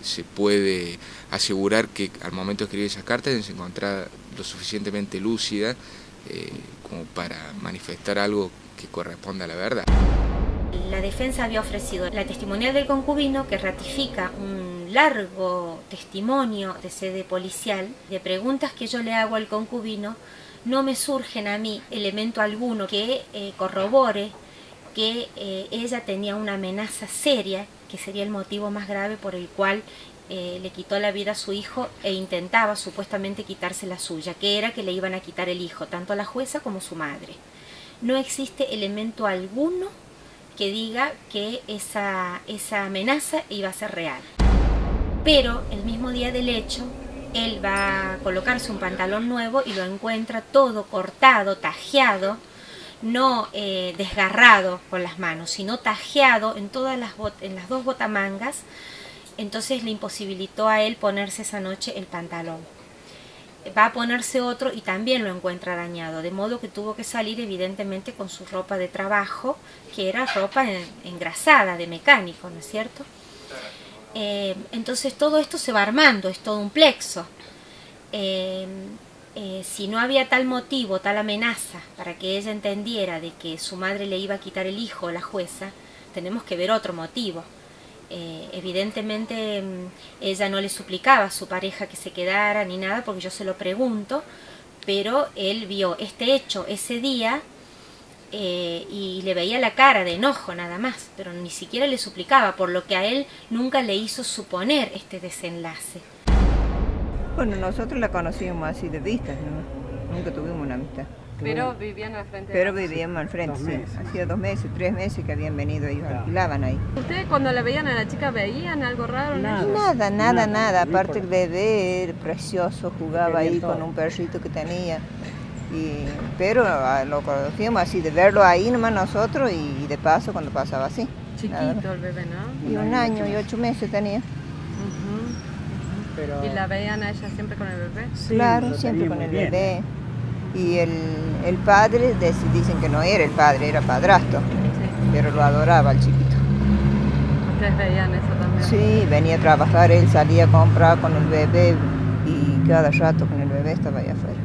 se puede asegurar que al momento de escribir esas cartas se encontraba lo suficientemente lúcida como para manifestar algo que corresponda a la verdad. La defensa había ofrecido la testimonial del concubino, que ratifica un largo testimonio de sede policial. De preguntas que yo le hago al concubino, no me surgen a mí elemento alguno que corrobore que ella tenía una amenaza seria, que sería el motivo más grave por el cual le quitó la vida a su hijo e intentaba supuestamente quitarse la suya, que era que le iban a quitar el hijo, tanto a la jueza como a su madre. No existe elemento alguno que diga que esa amenaza iba a ser real. Pero el mismo día del hecho, él va a colocarse un pantalón nuevo y lo encuentra todo cortado, tajeado, no desgarrado con las manos, sino tajeado en las dos botamangas. Entonces le imposibilitó a él ponerse esa noche el pantalón. Va a ponerse otro y también lo encuentra dañado, de modo que tuvo que salir evidentemente con su ropa de trabajo, que era ropa engrasada, de mecánico, ¿no es cierto? Entonces todo esto se va armando, es todo un plexo. Si no había tal motivo, tal amenaza, para que ella entendiera de que su madre le iba a quitar el hijo, la jueza, tenemos que ver otro motivo. Evidentemente ella no le suplicaba a su pareja que se quedara ni nada, porque yo se lo pregunto, pero él vio este hecho ese día y le veía la cara de enojo nada más, pero ni siquiera le suplicaba, por lo que a él nunca le hizo suponer este desenlace. Bueno, nosotros la conocíamos así de vista, ¿no? Nunca tuvimos una amistad. Pero vivían al frente. Pero vivíamos al frente, sí. Hacía 2 meses, 3 meses que habían venido, ellos alquilaban ahí. ¿Ustedes cuando la veían a la chica veían algo raro? Nada. Aparte el bebé era precioso, jugaba ahí con un perrito que tenía. Pero lo conocíamos así, de verlo ahí nomás nosotros y de paso cuando pasaba así. Chiquito el bebé, ¿no? Y 1 año y 8 meses tenía. ¿Y la veían a ella siempre con el bebé? Sí, claro, siempre con el bebé. Y el padre, dicen que no era el padre, era padrastro, pero lo adoraba al chiquito. ¿Ustedes veían eso también? Sí, venía a trabajar, él salía a comprar con el bebé y cada rato con el bebé estaba allá afuera.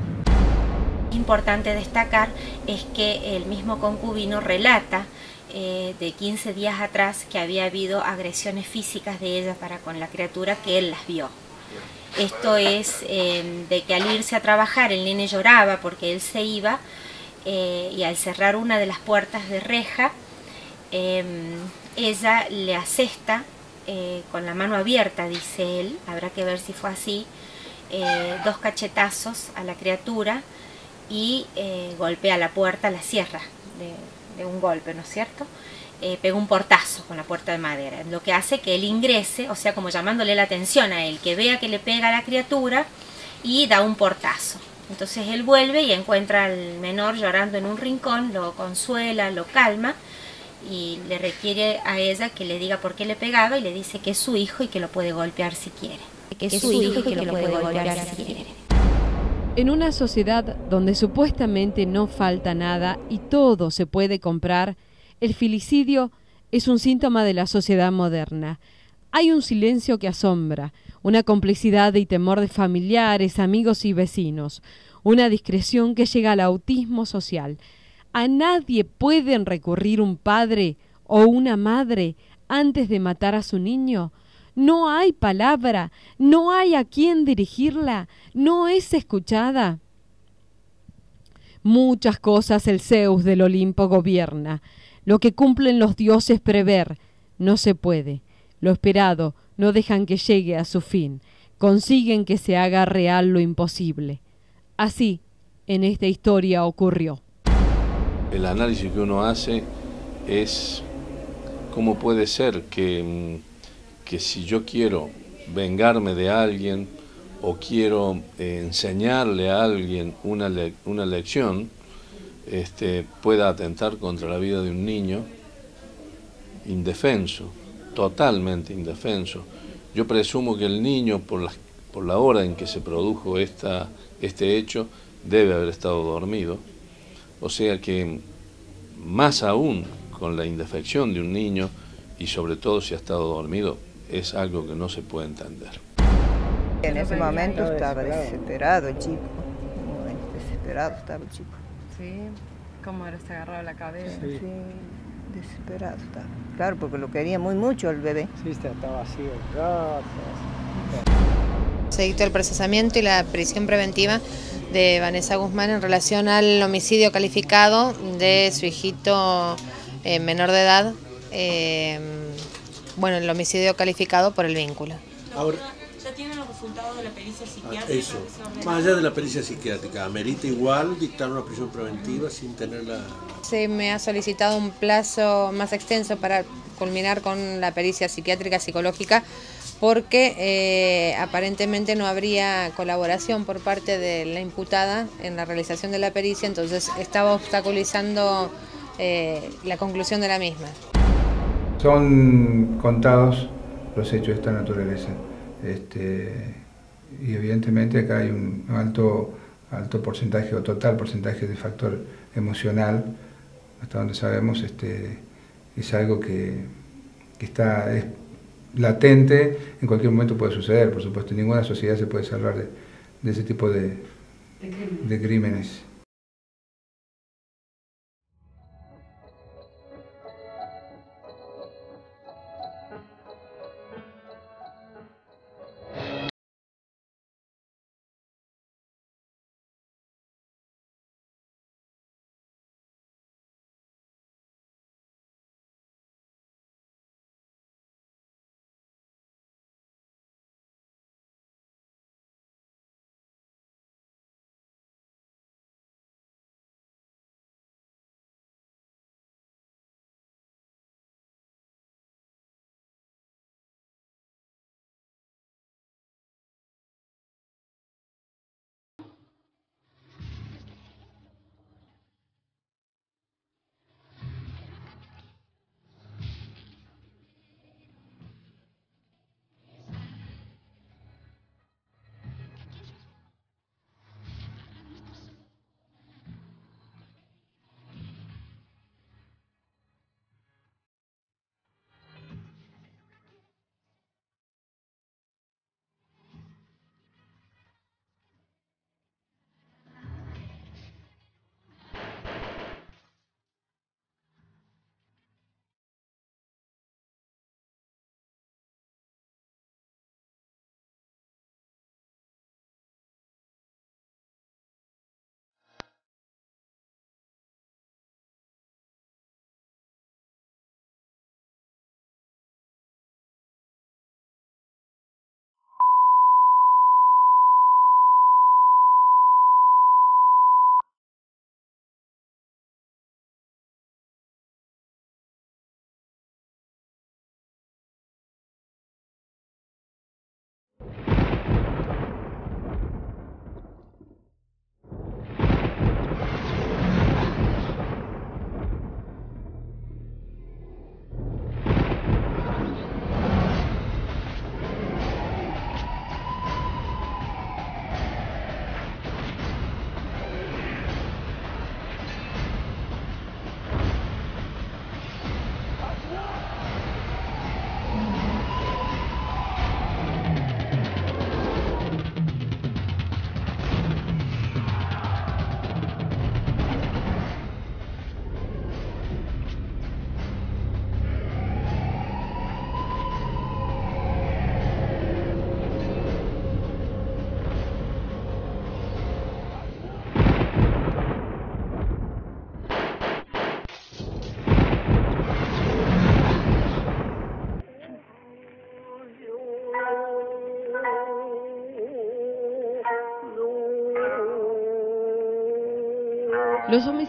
Importante destacar es que el mismo concubino relata de 15 días atrás que había habido agresiones físicas de ella para con la criatura, que él las vio. Esto es de que al irse a trabajar el nene lloraba porque él se iba y al cerrar una de las puertas de reja ella le asesta con la mano abierta, dice él, habrá que ver si fue así, 2 cachetazos a la criatura y golpea la puerta, la cierra de un golpe, ¿no es cierto? Pega un portazo con la puerta de madera, lo que hace que él ingrese, o sea, como llamándole la atención a él, que vea que le pega a la criatura y da un portazo. Entonces él vuelve y encuentra al menor llorando en un rincón, lo consuela, lo calma y le requiere a ella que le diga por qué le pegaba y le dice que es su hijo y que lo puede golpear si quiere. Que es su hijo y que lo puede golpear si quiere. En una sociedad donde supuestamente no falta nada y todo se puede comprar, el filicidio es un síntoma de la sociedad moderna. Hay un silencio que asombra, una complicidad y temor de familiares, amigos y vecinos, una discreción que llega al autismo social. A nadie pueden recurrir un padre o una madre antes de matar a su niño. No hay palabra, no hay a quién dirigirla, no es escuchada. Muchas cosas el Zeus del Olimpo gobierna. Lo que cumplen los dioses prever no se puede. Lo esperado no dejan que llegue a su fin. Consiguen que se haga real lo imposible. Así, en esta historia ocurrió. El análisis que uno hace es ¿cómo puede ser que si yo quiero vengarme de alguien o quiero enseñarle a alguien una lección, pueda atentar contra la vida de un niño indefenso, totalmente indefenso? Yo presumo que el niño, por la hora en que se produjo este hecho, debe haber estado dormido. O sea que, más aún con la indefección de un niño, y sobre todo si ha estado dormido, es algo que no se puede entender. En ese momento estaba desesperado el chico, muy desesperado estaba el chico. Sí, ¿cómo era? Se agarraba la cabeza. Sí, desesperado estaba. Claro, porque lo quería muy mucho el bebé. Sí, estaba así el gato. Se dictó el procesamiento y la prisión preventiva de Vanessa Guzmán en relación al homicidio calificado de su hijito menor de edad, el homicidio calificado por el vínculo. Ahora, ¿ya tienen los resultados de la pericia psiquiátrica? Eso, más allá de la pericia psiquiátrica, ¿amerita igual dictar una prisión preventiva sin tenerla? Se me ha solicitado un plazo más extenso para culminar con la pericia psiquiátrica psicológica, porque aparentemente no habría colaboración por parte de la imputada en la realización de la pericia, entonces estaba obstaculizando la conclusión de la misma. Son contados los hechos de esta naturaleza, y evidentemente acá hay un alto porcentaje o total porcentaje de factor emocional, hasta donde sabemos. Es algo que es latente, en cualquier momento puede suceder, por supuesto. Ninguna sociedad se puede salvar de ese tipo de crímenes.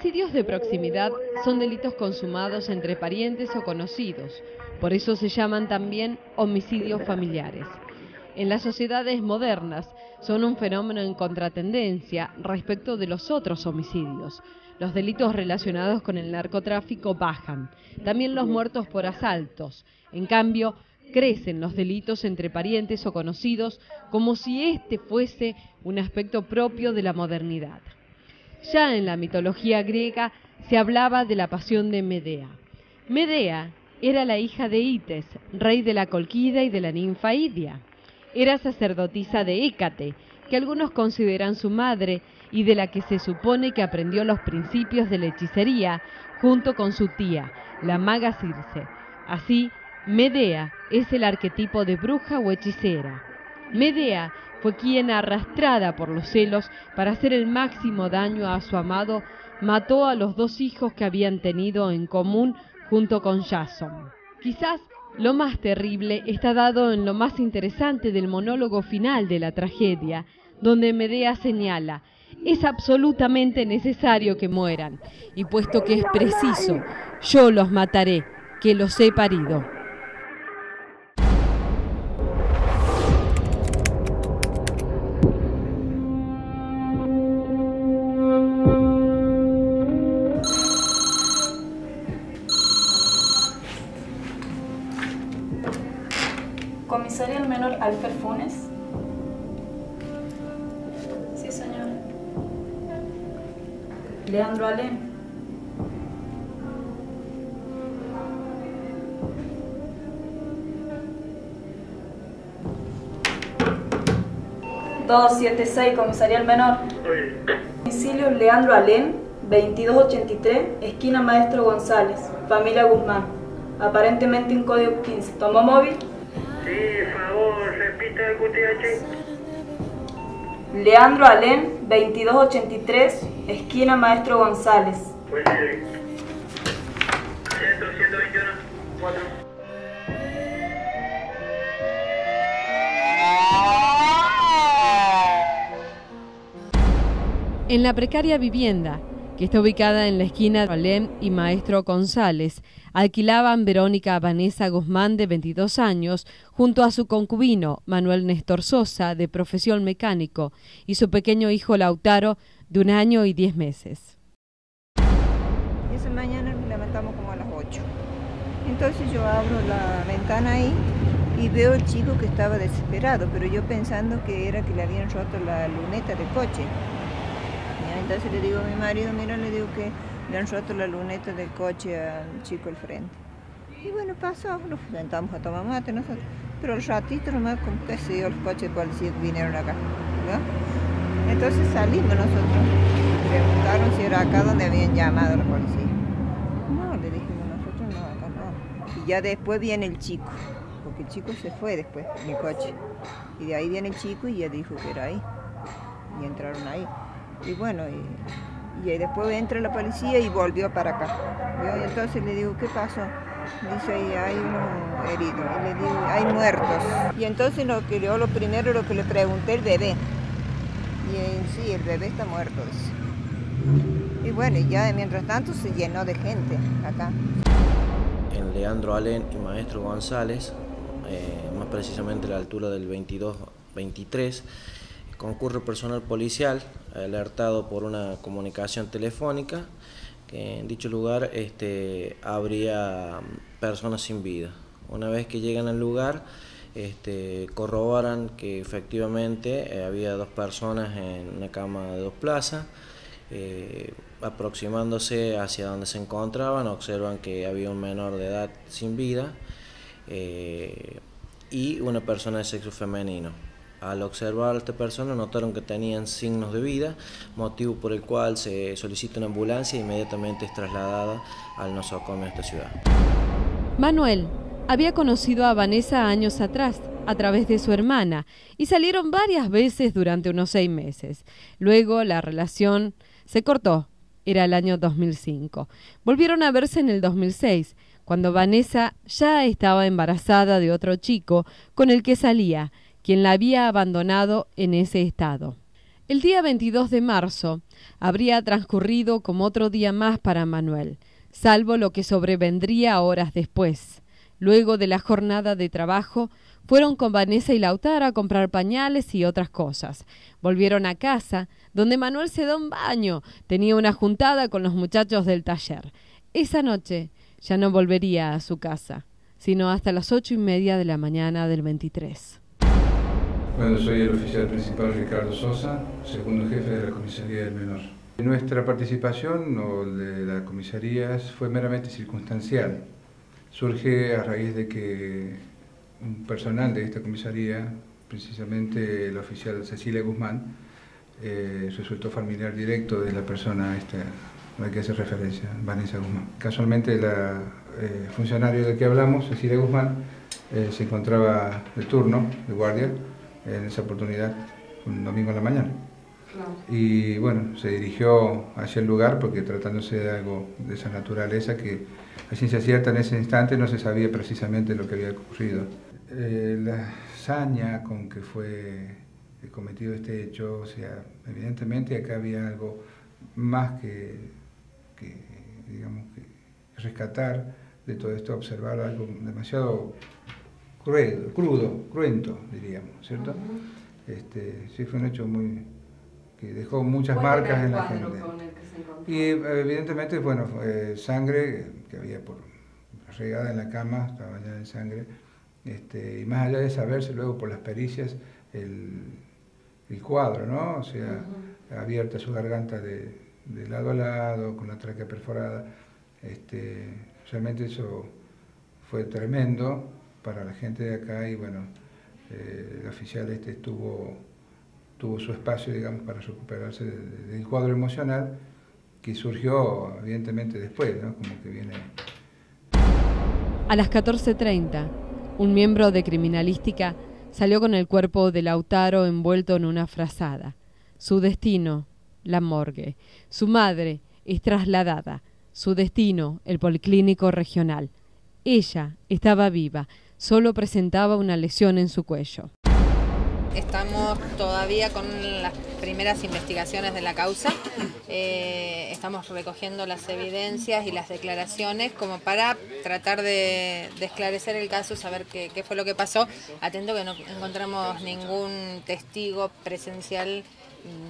homicidios de proximidad son delitos consumados entre parientes o conocidos, por eso se llaman también homicidios familiares. En las sociedades modernas son un fenómeno en contratendencia respecto de los otros homicidios. Los delitos relacionados con el narcotráfico bajan, también los muertos por asaltos. En cambio, crecen los delitos entre parientes o conocidos como si este fuese un aspecto propio de la modernidad. Ya en la mitología griega se hablaba de la pasión de Medea. Medea era la hija de Ites, rey de la Colquida y de la ninfa Idia. Era sacerdotisa de Hécate, que algunos consideran su madre y de la que se supone que aprendió los principios de la hechicería junto con su tía, la maga Circe. Así, Medea es el arquetipo de bruja o hechicera. Medea fue quien, arrastrada por los celos para hacer el máximo daño a su amado, mató a los 2 hijos que habían tenido en común junto con Jasón. Quizás lo más terrible está dado en lo más interesante del monólogo final de la tragedia, donde Medea señala: es absolutamente necesario que mueran, y puesto que es preciso, yo los mataré, que los he parido. ¿Comisaría el menor Alfer Funes? Sí, señor. Leandro Alén. ...276, comisaría el menor. Domicilio Leandro Alén, 2283, esquina Maestro González, familia Guzmán. Aparentemente en código 15. ¿Tomó móvil? Sí, favor, repita el QTH. Leandro Alén, 2283, esquina Maestro González. Pues sí. Centro 121, 4. En la precaria vivienda, que está ubicada en la esquina de Alén y Maestro González, alquilaban Verónica Vanessa Guzmán, de 22 años, junto a su concubino, Manuel Néstor Sosa, de profesión mecánico, y su pequeño hijo Lautaro, de 1 año y 10 meses. Esa mañana nos levantamos como a las 8. Entonces yo abro la ventana ahí y veo al chico que estaba desesperado, pero yo pensando que era que le habían roto la luneta del coche. Entonces le digo a mi marido, mira, le digo que le han roto la luneta del coche al chico al frente. Y bueno, pasó, nos sentamos a tomar mate nosotros. Pero al ratito nomás, como que se dio los coches de policía que vinieron acá, ¿verdad? Entonces salimos nosotros, preguntaron si era acá donde habían llamado a la policía. No, le dijimos nosotros, no, acá no. Y ya después viene el chico, porque el chico se fue después en el coche. Y de ahí viene el chico y ya dijo que era ahí. Y entraron ahí. Y bueno, y después entra la policía y volvió para acá. Y entonces le digo, ¿qué pasó? Dice, hay unos heridos. Y le digo, hay muertos. Y entonces lo primero lo que le pregunté, el bebé. Y sí, el bebé está muerto, dice. Y bueno, y ya mientras tanto se llenó de gente acá. En Leandro Alén y Maestro González, más precisamente a la altura del 22-23, concurre personal policial alertado por una comunicación telefónica que en dicho lugar habría personas sin vida. Una vez que llegan al lugar, corroboran que efectivamente había 2 personas en una cama de 2 plazas. Aproximándose hacia donde se encontraban, observan que había un menor de edad sin vida y una persona de sexo femenino. Al observar a esta persona notaron que tenían signos de vida, motivo por el cual se solicita una ambulancia e inmediatamente es trasladada al nosocomio de esta ciudad. Manuel había conocido a Vanessa años atrás, a través de su hermana, y salieron varias veces durante unos 6 meses. Luego la relación se cortó, era el año 2005. Volvieron a verse en el 2006, cuando Vanessa ya estaba embarazada de otro chico con el que salía, quien la había abandonado en ese estado. El día 22 de marzo habría transcurrido como otro día más para Manuel, salvo lo que sobrevendría horas después. Luego de la jornada de trabajo, fueron con Vanessa y Lautaro a comprar pañales y otras cosas. Volvieron a casa, donde Manuel se da un baño. Tenía una juntada con los muchachos del taller. Esa noche ya no volvería a su casa, sino hasta las 8:30 de la mañana del 23. Bueno, soy el oficial principal Ricardo Sosa, segundo jefe de la comisaría del menor. Nuestra participación o de las comisarías fue meramente circunstancial. Surge a raíz de que un personal de esta comisaría, precisamente el oficial Cecilia Guzmán, resultó familiar directo de la persona a la que hace referencia, Vanessa Guzmán. Casualmente la funcionario del que hablamos, Cecilia Guzmán, se encontraba de turno, de guardia, en esa oportunidad, un domingo en la mañana. Claro. Y bueno, se dirigió hacia el lugar porque tratándose de algo de esa naturaleza que a ciencia cierta en ese instante no se sabía precisamente lo que había ocurrido. La saña con que fue cometido este hecho, o sea, evidentemente acá había algo más que digamos, que rescatar de todo esto, observar algo demasiado cruento, diríamos, ¿cierto? Sí fue un hecho que dejó muchas marcas en la gente. Y evidentemente, bueno, sangre que había regada en la cama, estaba bañada en sangre, y más allá de saberse luego por las pericias el cuadro, ¿no? O sea, abierta su garganta de lado a lado, con la tráquea perforada, realmente eso fue tremendo para la gente de acá y bueno, el oficial tuvo su espacio, digamos, para recuperarse del cuadro emocional que surgió evidentemente después, ¿no? Como que viene. A las 14:30, un miembro de criminalística salió con el cuerpo de Lautaro envuelto en una frazada. Su destino, la morgue. Su madre es trasladada. Su destino, el policlínico regional. Ella estaba viva, solo presentaba una lesión en su cuello. Estamos todavía con las primeras investigaciones de la causa. Estamos recogiendo las evidencias y las declaraciones como para tratar de esclarecer el caso, saber qué fue lo que pasó. Atento que no encontramos ningún testigo presencial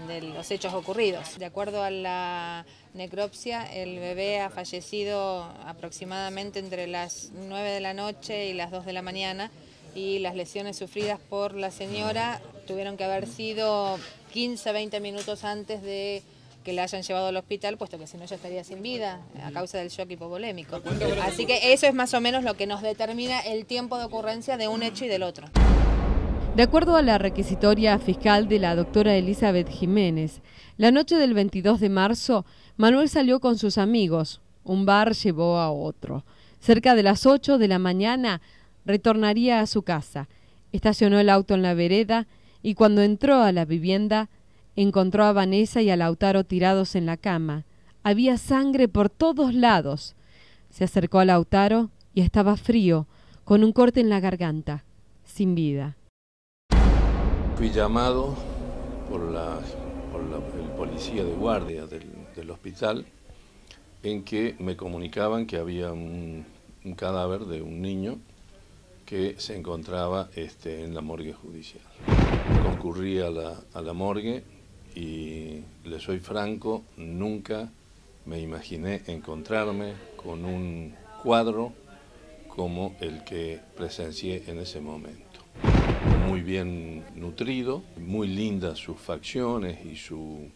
de los hechos ocurridos. De acuerdo a la necropsia, el bebé ha fallecido aproximadamente entre las 9 de la noche y las 2 de la mañana y las lesiones sufridas por la señora tuvieron que haber sido 15-20 minutos antes de que la hayan llevado al hospital, puesto que si no ella estaría sin vida a causa del shock hipovolémico. Así que eso es más o menos lo que nos determina el tiempo de ocurrencia de un hecho y del otro. De acuerdo a la requisitoria fiscal de la doctora Elizabeth Jiménez, la noche del 22 de marzo, Manuel salió con sus amigos. Un bar llevó a otro. Cerca de las 8 de la mañana retornaría a su casa. Estacionó el auto en la vereda y cuando entró a la vivienda encontró a Vanessa y a Lautaro tirados en la cama. Había sangre por todos lados. Se acercó a Lautaro y estaba frío, con un corte en la garganta, sin vida. Fui llamado por el policía de guardia del hospital en que me comunicaban que había un cadáver de un niño que se encontraba en la morgue judicial. Concurrí a la morgue y le soy franco, nunca me imaginé encontrarme con un cuadro como el que presencié en ese momento. Muy bien nutrido, muy lindas sus facciones y su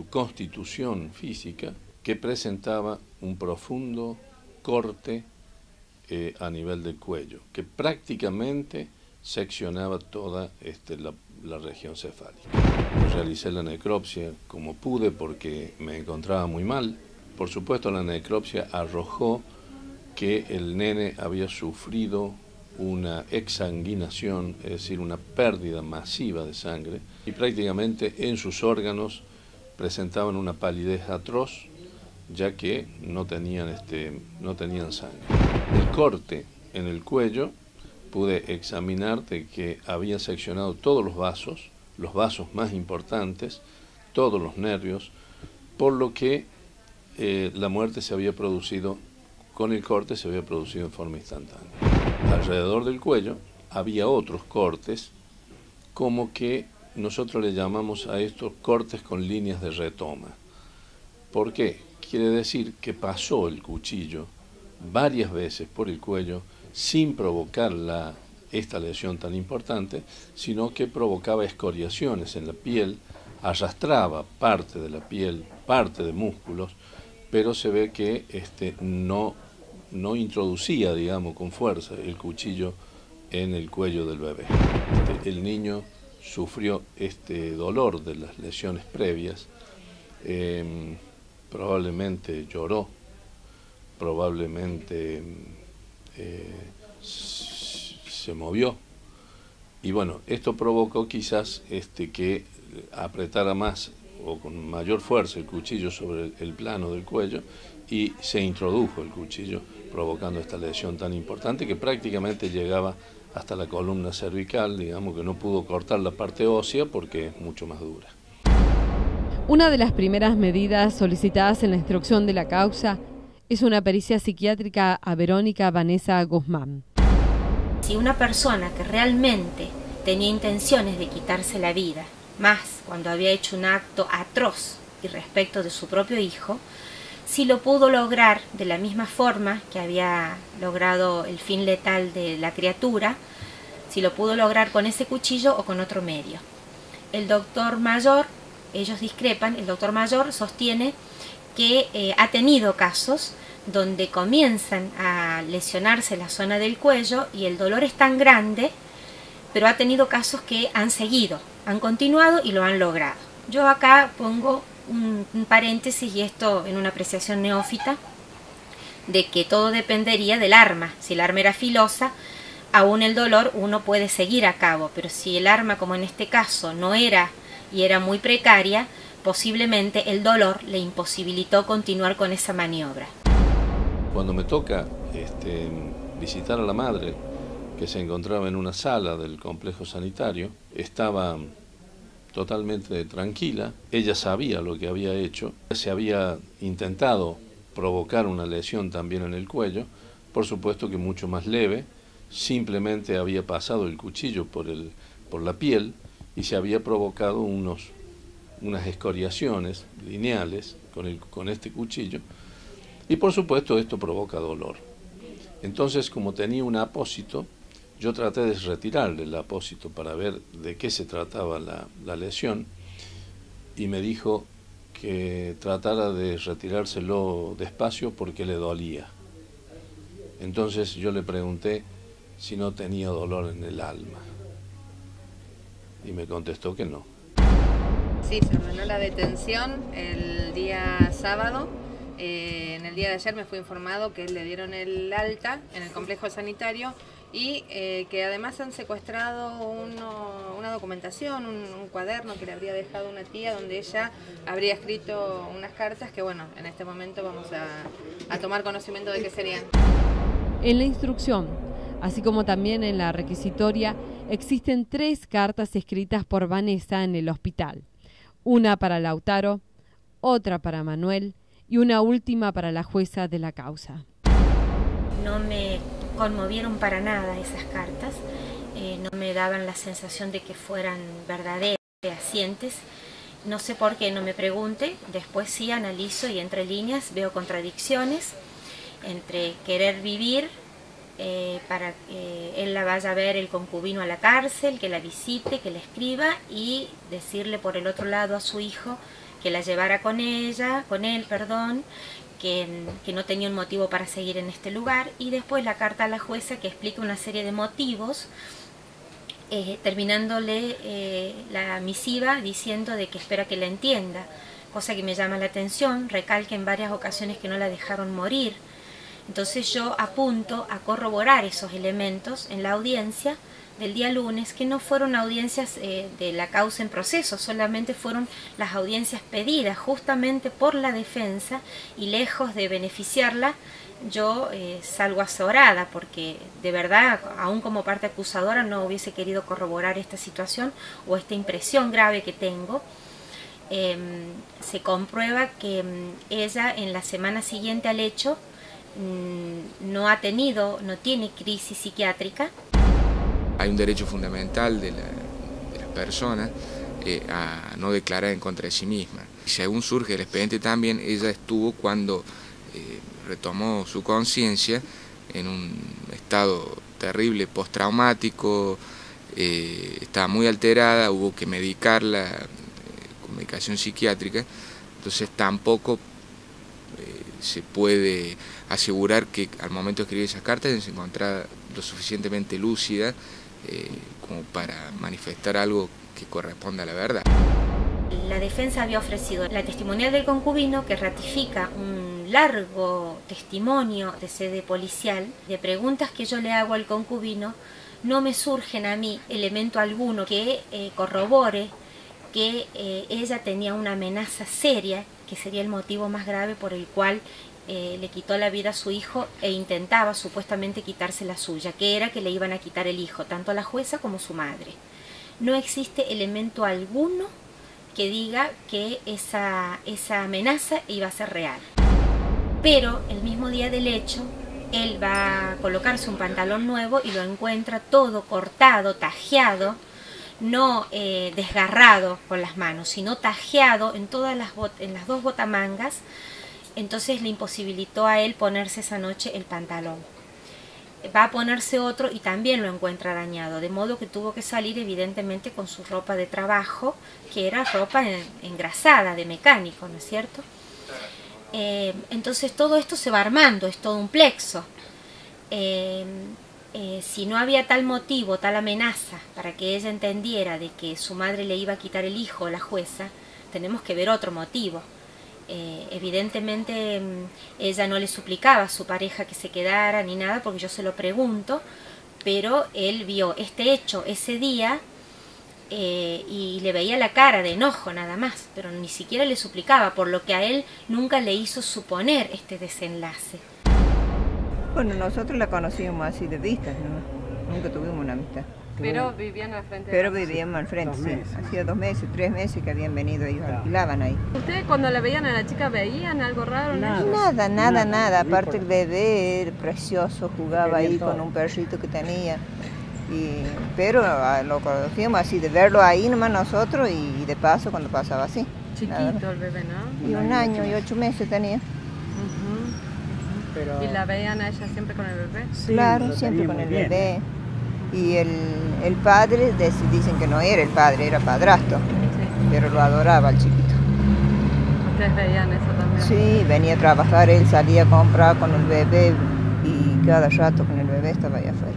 constitución física, que presentaba un profundo corte a nivel del cuello, que prácticamente seccionaba toda la región cefálica. Realicé la necropsia como pude porque me encontraba muy mal. Por supuesto, la necropsia arrojó que el nene había sufrido una exsanguinación, es decir, una pérdida masiva de sangre, y prácticamente en sus órganos presentaban una palidez atroz, ya que no tenían sangre. El corte en el cuello, pude examinar de que había seccionado todos los vasos más importantes, todos los nervios, por lo que la muerte se había producido, con el corte se había producido en forma instantánea. Alrededor del cuello había otros cortes, como que nosotros le llamamos a estos cortes con líneas de retoma. ¿Por qué? Quiere decir que pasó el cuchillo varias veces por el cuello sin provocar esta lesión tan importante, sino que provocaba escoriaciones en la piel, arrastraba parte de la piel, parte de músculos, pero se ve que no introducía, digamos, con fuerza el cuchillo en el cuello del bebé. El niño sufrió este dolor de las lesiones previas, probablemente lloró, probablemente se movió, y bueno, esto provocó quizás que apretara más o con mayor fuerza el cuchillo sobre el plano del cuello y se introdujo el cuchillo, provocando esta lesión tan importante que prácticamente llegaba hasta la columna cervical, digamos que no pudo cortar la parte ósea porque es mucho más dura. Una de las primeras medidas solicitadas en la instrucción de la causa es una pericia psiquiátrica a Verónica Vanessa Guzmán. Si una persona que realmente tenía intenciones de quitarse la vida, más cuando había hecho un acto atroz y respecto de su propio hijo, si lo pudo lograr de la misma forma que había logrado el fin letal de la criatura, si lo pudo lograr con ese cuchillo o con otro medio. El doctor Mayor, ellos discrepan, el doctor Mayor sostiene que ha tenido casos donde comienzan a lesionarse la zona del cuello y el dolor es tan grande, pero ha tenido casos que han seguido, han continuado y lo han logrado. Yo acá pongo un paréntesis, y esto en una apreciación neófita, de que todo dependería del arma. Si el arma era filosa, aún el dolor uno puede seguir a cabo, pero si el arma, como en este caso, no era y era muy precaria, posiblemente el dolor le imposibilitó continuar con esa maniobra. Cuando me toca visitar a la madre, que se encontraba en una sala del complejo sanitario, estaba totalmente tranquila, ella sabía lo que había hecho, se había intentado provocar una lesión también en el cuello, por supuesto que mucho más leve, simplemente había pasado el cuchillo por la piel y se había provocado unas escoriaciones lineales con este cuchillo, y por supuesto esto provoca dolor. Entonces, como tenía un apósito, yo traté de retirarle el apósito para ver de qué se trataba la lesión, y me dijo que tratara de retirárselo despacio porque le dolía. Entonces yo le pregunté si no tenía dolor en el alma, y me contestó que no. Sí, se ordenó la detención el día sábado. En el día de ayer me fue informado que le dieron el alta en el complejo sanitario y que además han secuestrado una documentación, un cuaderno que le habría dejado una tía donde ella habría escrito unas cartas que, bueno, en este momento vamos a tomar conocimiento de qué serían. En la instrucción, así como también en la requisitoria, existen 3 cartas escritas por Vanessa en el hospital. Una para Lautaro, otra para Manuel y una última para la jueza de la causa. No me conmovieron para nada esas cartas, no me daban la sensación de que fueran verdaderas, fehacientes. No sé por qué, no me pregunte, después sí analizo y entre líneas veo contradicciones entre querer vivir para que él la vaya a ver el concubino a la cárcel, que la visite, que la escriba, y decirle por el otro lado a su hijo que la llevara con él, que no tenía un motivo para seguir en este lugar, y después la carta a la jueza que explica una serie de motivos, terminándole la misiva diciendo de que espera que la entienda, cosa que me llama la atención. Recalca en varias ocasiones que no la dejaron morir. Entonces yo apunto a corroborar esos elementos en la audiencia del día lunes, que no fueron audiencias de la causa en proceso, solamente fueron las audiencias pedidas justamente por la defensa, y lejos de beneficiarla, yo salgo azorada porque de verdad, aún como parte acusadora, no hubiese querido corroborar esta situación o esta impresión grave que tengo. se comprueba que ella en la semana siguiente al hecho no tiene crisis psiquiátrica. Hay un derecho fundamental de las personas a no declarar en contra de sí misma. Según surge el expediente también, ella estuvo cuando retomó su conciencia en un estado terrible postraumático, estaba muy alterada, hubo que medicarla con medicación psiquiátrica, entonces tampoco se puede asegurar que al momento de escribir esas cartas se encontrara lo suficientemente lúcida como para manifestar algo que corresponda a la verdad. La defensa había ofrecido la testimonial del concubino, que ratifica un largo testimonio de sede policial. De preguntas que yo le hago al concubino, no me surgen a mí elemento alguno que corrobore que ella tenía una amenaza seria, que sería el motivo más grave por el cual le quitó la vida a su hijo e intentaba supuestamente quitarse la suya, que era que le iban a quitar el hijo, tanto a la jueza como a su madre. No existe elemento alguno que diga que esa amenaza iba a ser real. Pero el mismo día del hecho, él va a colocarse un pantalón nuevo y lo encuentra todo cortado, tajeado, no desgarrado con las manos, sino tajeado en las dos botamangas. Entonces le imposibilitó a él ponerse esa noche el pantalón. Va a ponerse otro y también lo encuentra dañado, de modo que tuvo que salir evidentemente con su ropa de trabajo, que era ropa engrasada de mecánico, ¿no es cierto? Entonces todo esto se va armando, es todo un plexo. Si no había tal motivo, tal amenaza para que ella entendiera de que su madre le iba a quitar el hijo, la jueza, tenemos que ver otro motivo. Evidentemente ella no le suplicaba a su pareja que se quedara ni nada, porque yo se lo pregunto, pero él vio este hecho ese día y le veía la cara de enojo nada más, pero ni siquiera le suplicaba, por lo que a él nunca le hizo suponer este desenlace. Bueno, nosotros la conocíamos así de vista, ¿no? Nunca tuvimos una amistad. Pero vivían al frente. Pero vivíamos al frente, sí. Hacía 2 meses, 3 meses que habían venido, ellos alquilaban ahí. ¿Ustedes cuando la veían a la chica veían algo raro? Nada. Aparte el bebé era precioso, jugaba ahí con un perrito que tenía. Pero lo conocíamos así, de verlo ahí nomás nosotros y de paso cuando pasaba así. Chiquito el bebé, ¿no? Y 1 año y 8 meses tenía. Pero... ¿Y la veían a ella siempre con el bebé? Sí, claro, siempre con el bebé. Y el padre, dicen que no era el padre, era padrastro, pero lo adoraba al chiquito. ¿Ustedes veían eso también? Sí, venía a trabajar, él salía a comprar con el bebé y cada rato con el bebé estaba allá afuera.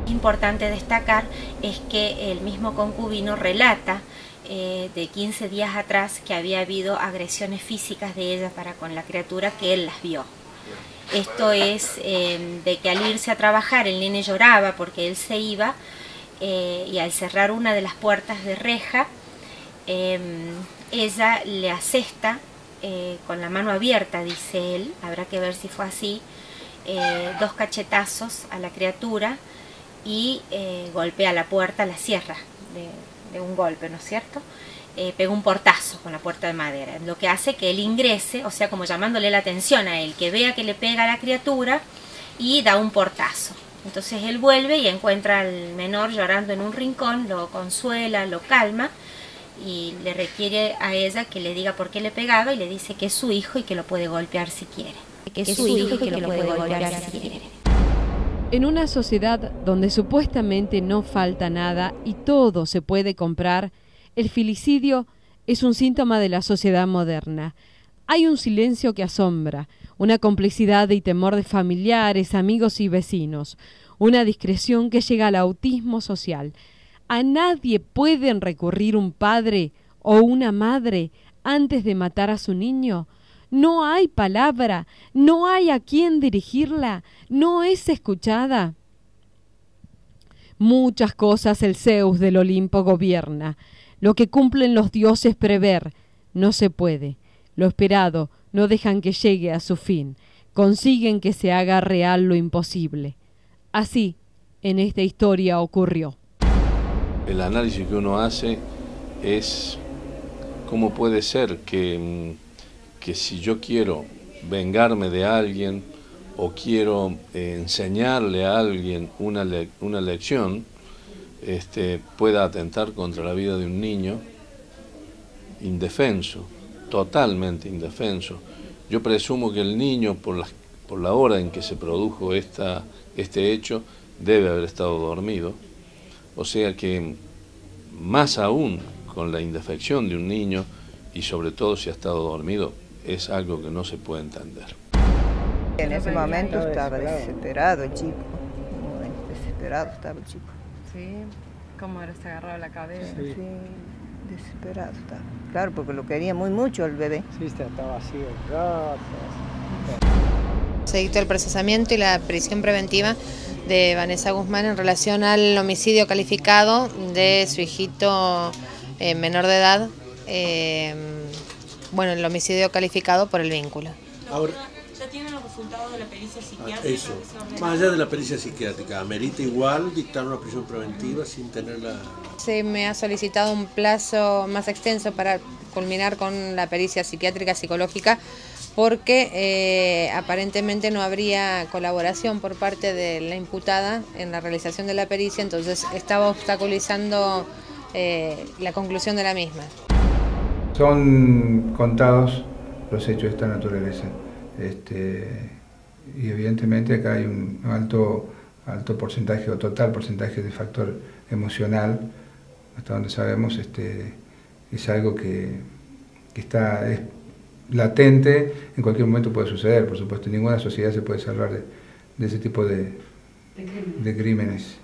Importante destacar es que el mismo concubino relata de 15 días atrás que había habido agresiones físicas de ella para con la criatura, que él las vio. Esto es de que al irse a trabajar el nene lloraba porque él se iba y al cerrar una de las puertas de reja, ella le asesta con la mano abierta, dice él, habrá que ver si fue así, 2 cachetazos a la criatura y golpea la puerta, la cierra de un golpe, ¿no es cierto? Pega un portazo con la puerta de madera, lo que hace que él ingrese, o sea, como llamándole la atención a él, que vea que le pega a la criatura y da un portazo. Entonces él vuelve y encuentra al menor llorando en un rincón, lo consuela, lo calma y le requiere a ella que le diga por qué le pegaba y le dice que es su hijo y que lo puede golpear si quiere. Que es su hijo y que lo puede golpear si quiere. En una sociedad donde supuestamente no falta nada y todo se puede comprar, el filicidio es un síntoma de la sociedad moderna. Hay un silencio que asombra, una complicidad y temor de familiares, amigos y vecinos, una discreción que llega al autismo social. A nadie pueden recurrir un padre o una madre antes de matar a su niño. No hay palabra, no hay a quién dirigirla, no es escuchada. Muchas cosas el Zeus del Olimpo gobierna. Lo que cumplen los dioses prever no se puede. Lo esperado no dejan que llegue a su fin. Consiguen que se haga real lo imposible. Así, en esta historia ocurrió. El análisis que uno hace es ¿Cómo puede ser que si yo quiero vengarme de alguien o quiero enseñarle a alguien una lección, pueda atentar contra la vida de un niño indefenso, totalmente indefenso? Yo presumo que el niño, por la hora en que se produjo este hecho, debe haber estado dormido. O sea que, más aún con la indefección de un niño, y sobre todo si ha estado dormido, es algo que no se puede entender. En ese momento estaba desesperado el chico, desesperado estaba el chico. Sí, ¿cómo era? Se agarraba la cabeza. Sí, desesperado estaba. Claro, porque lo quería muy mucho el bebé. Sí, estaba así, rato. Se dictó el procesamiento y la prisión preventiva de Vanessa Guzmán en relación al homicidio calificado de su hijito menor de edad, el homicidio calificado por el vínculo. Ahora, ¿ya tienen los resultados de la pericia psiquiátrica? Eso, más allá de la pericia psiquiátrica, ¿amerita igual dictar una prisión preventiva sin tenerla? Se me ha solicitado un plazo más extenso para culminar con la pericia psiquiátrica psicológica, porque aparentemente no habría colaboración por parte de la imputada en la realización de la pericia, entonces estaba obstaculizando la conclusión de la misma. Son contados los hechos de esta naturaleza, y evidentemente acá hay un alto porcentaje o total porcentaje de factor emocional, hasta donde sabemos. Es algo que es latente, en cualquier momento puede suceder, por supuesto. Ninguna sociedad se puede salvar de ese tipo de crímenes.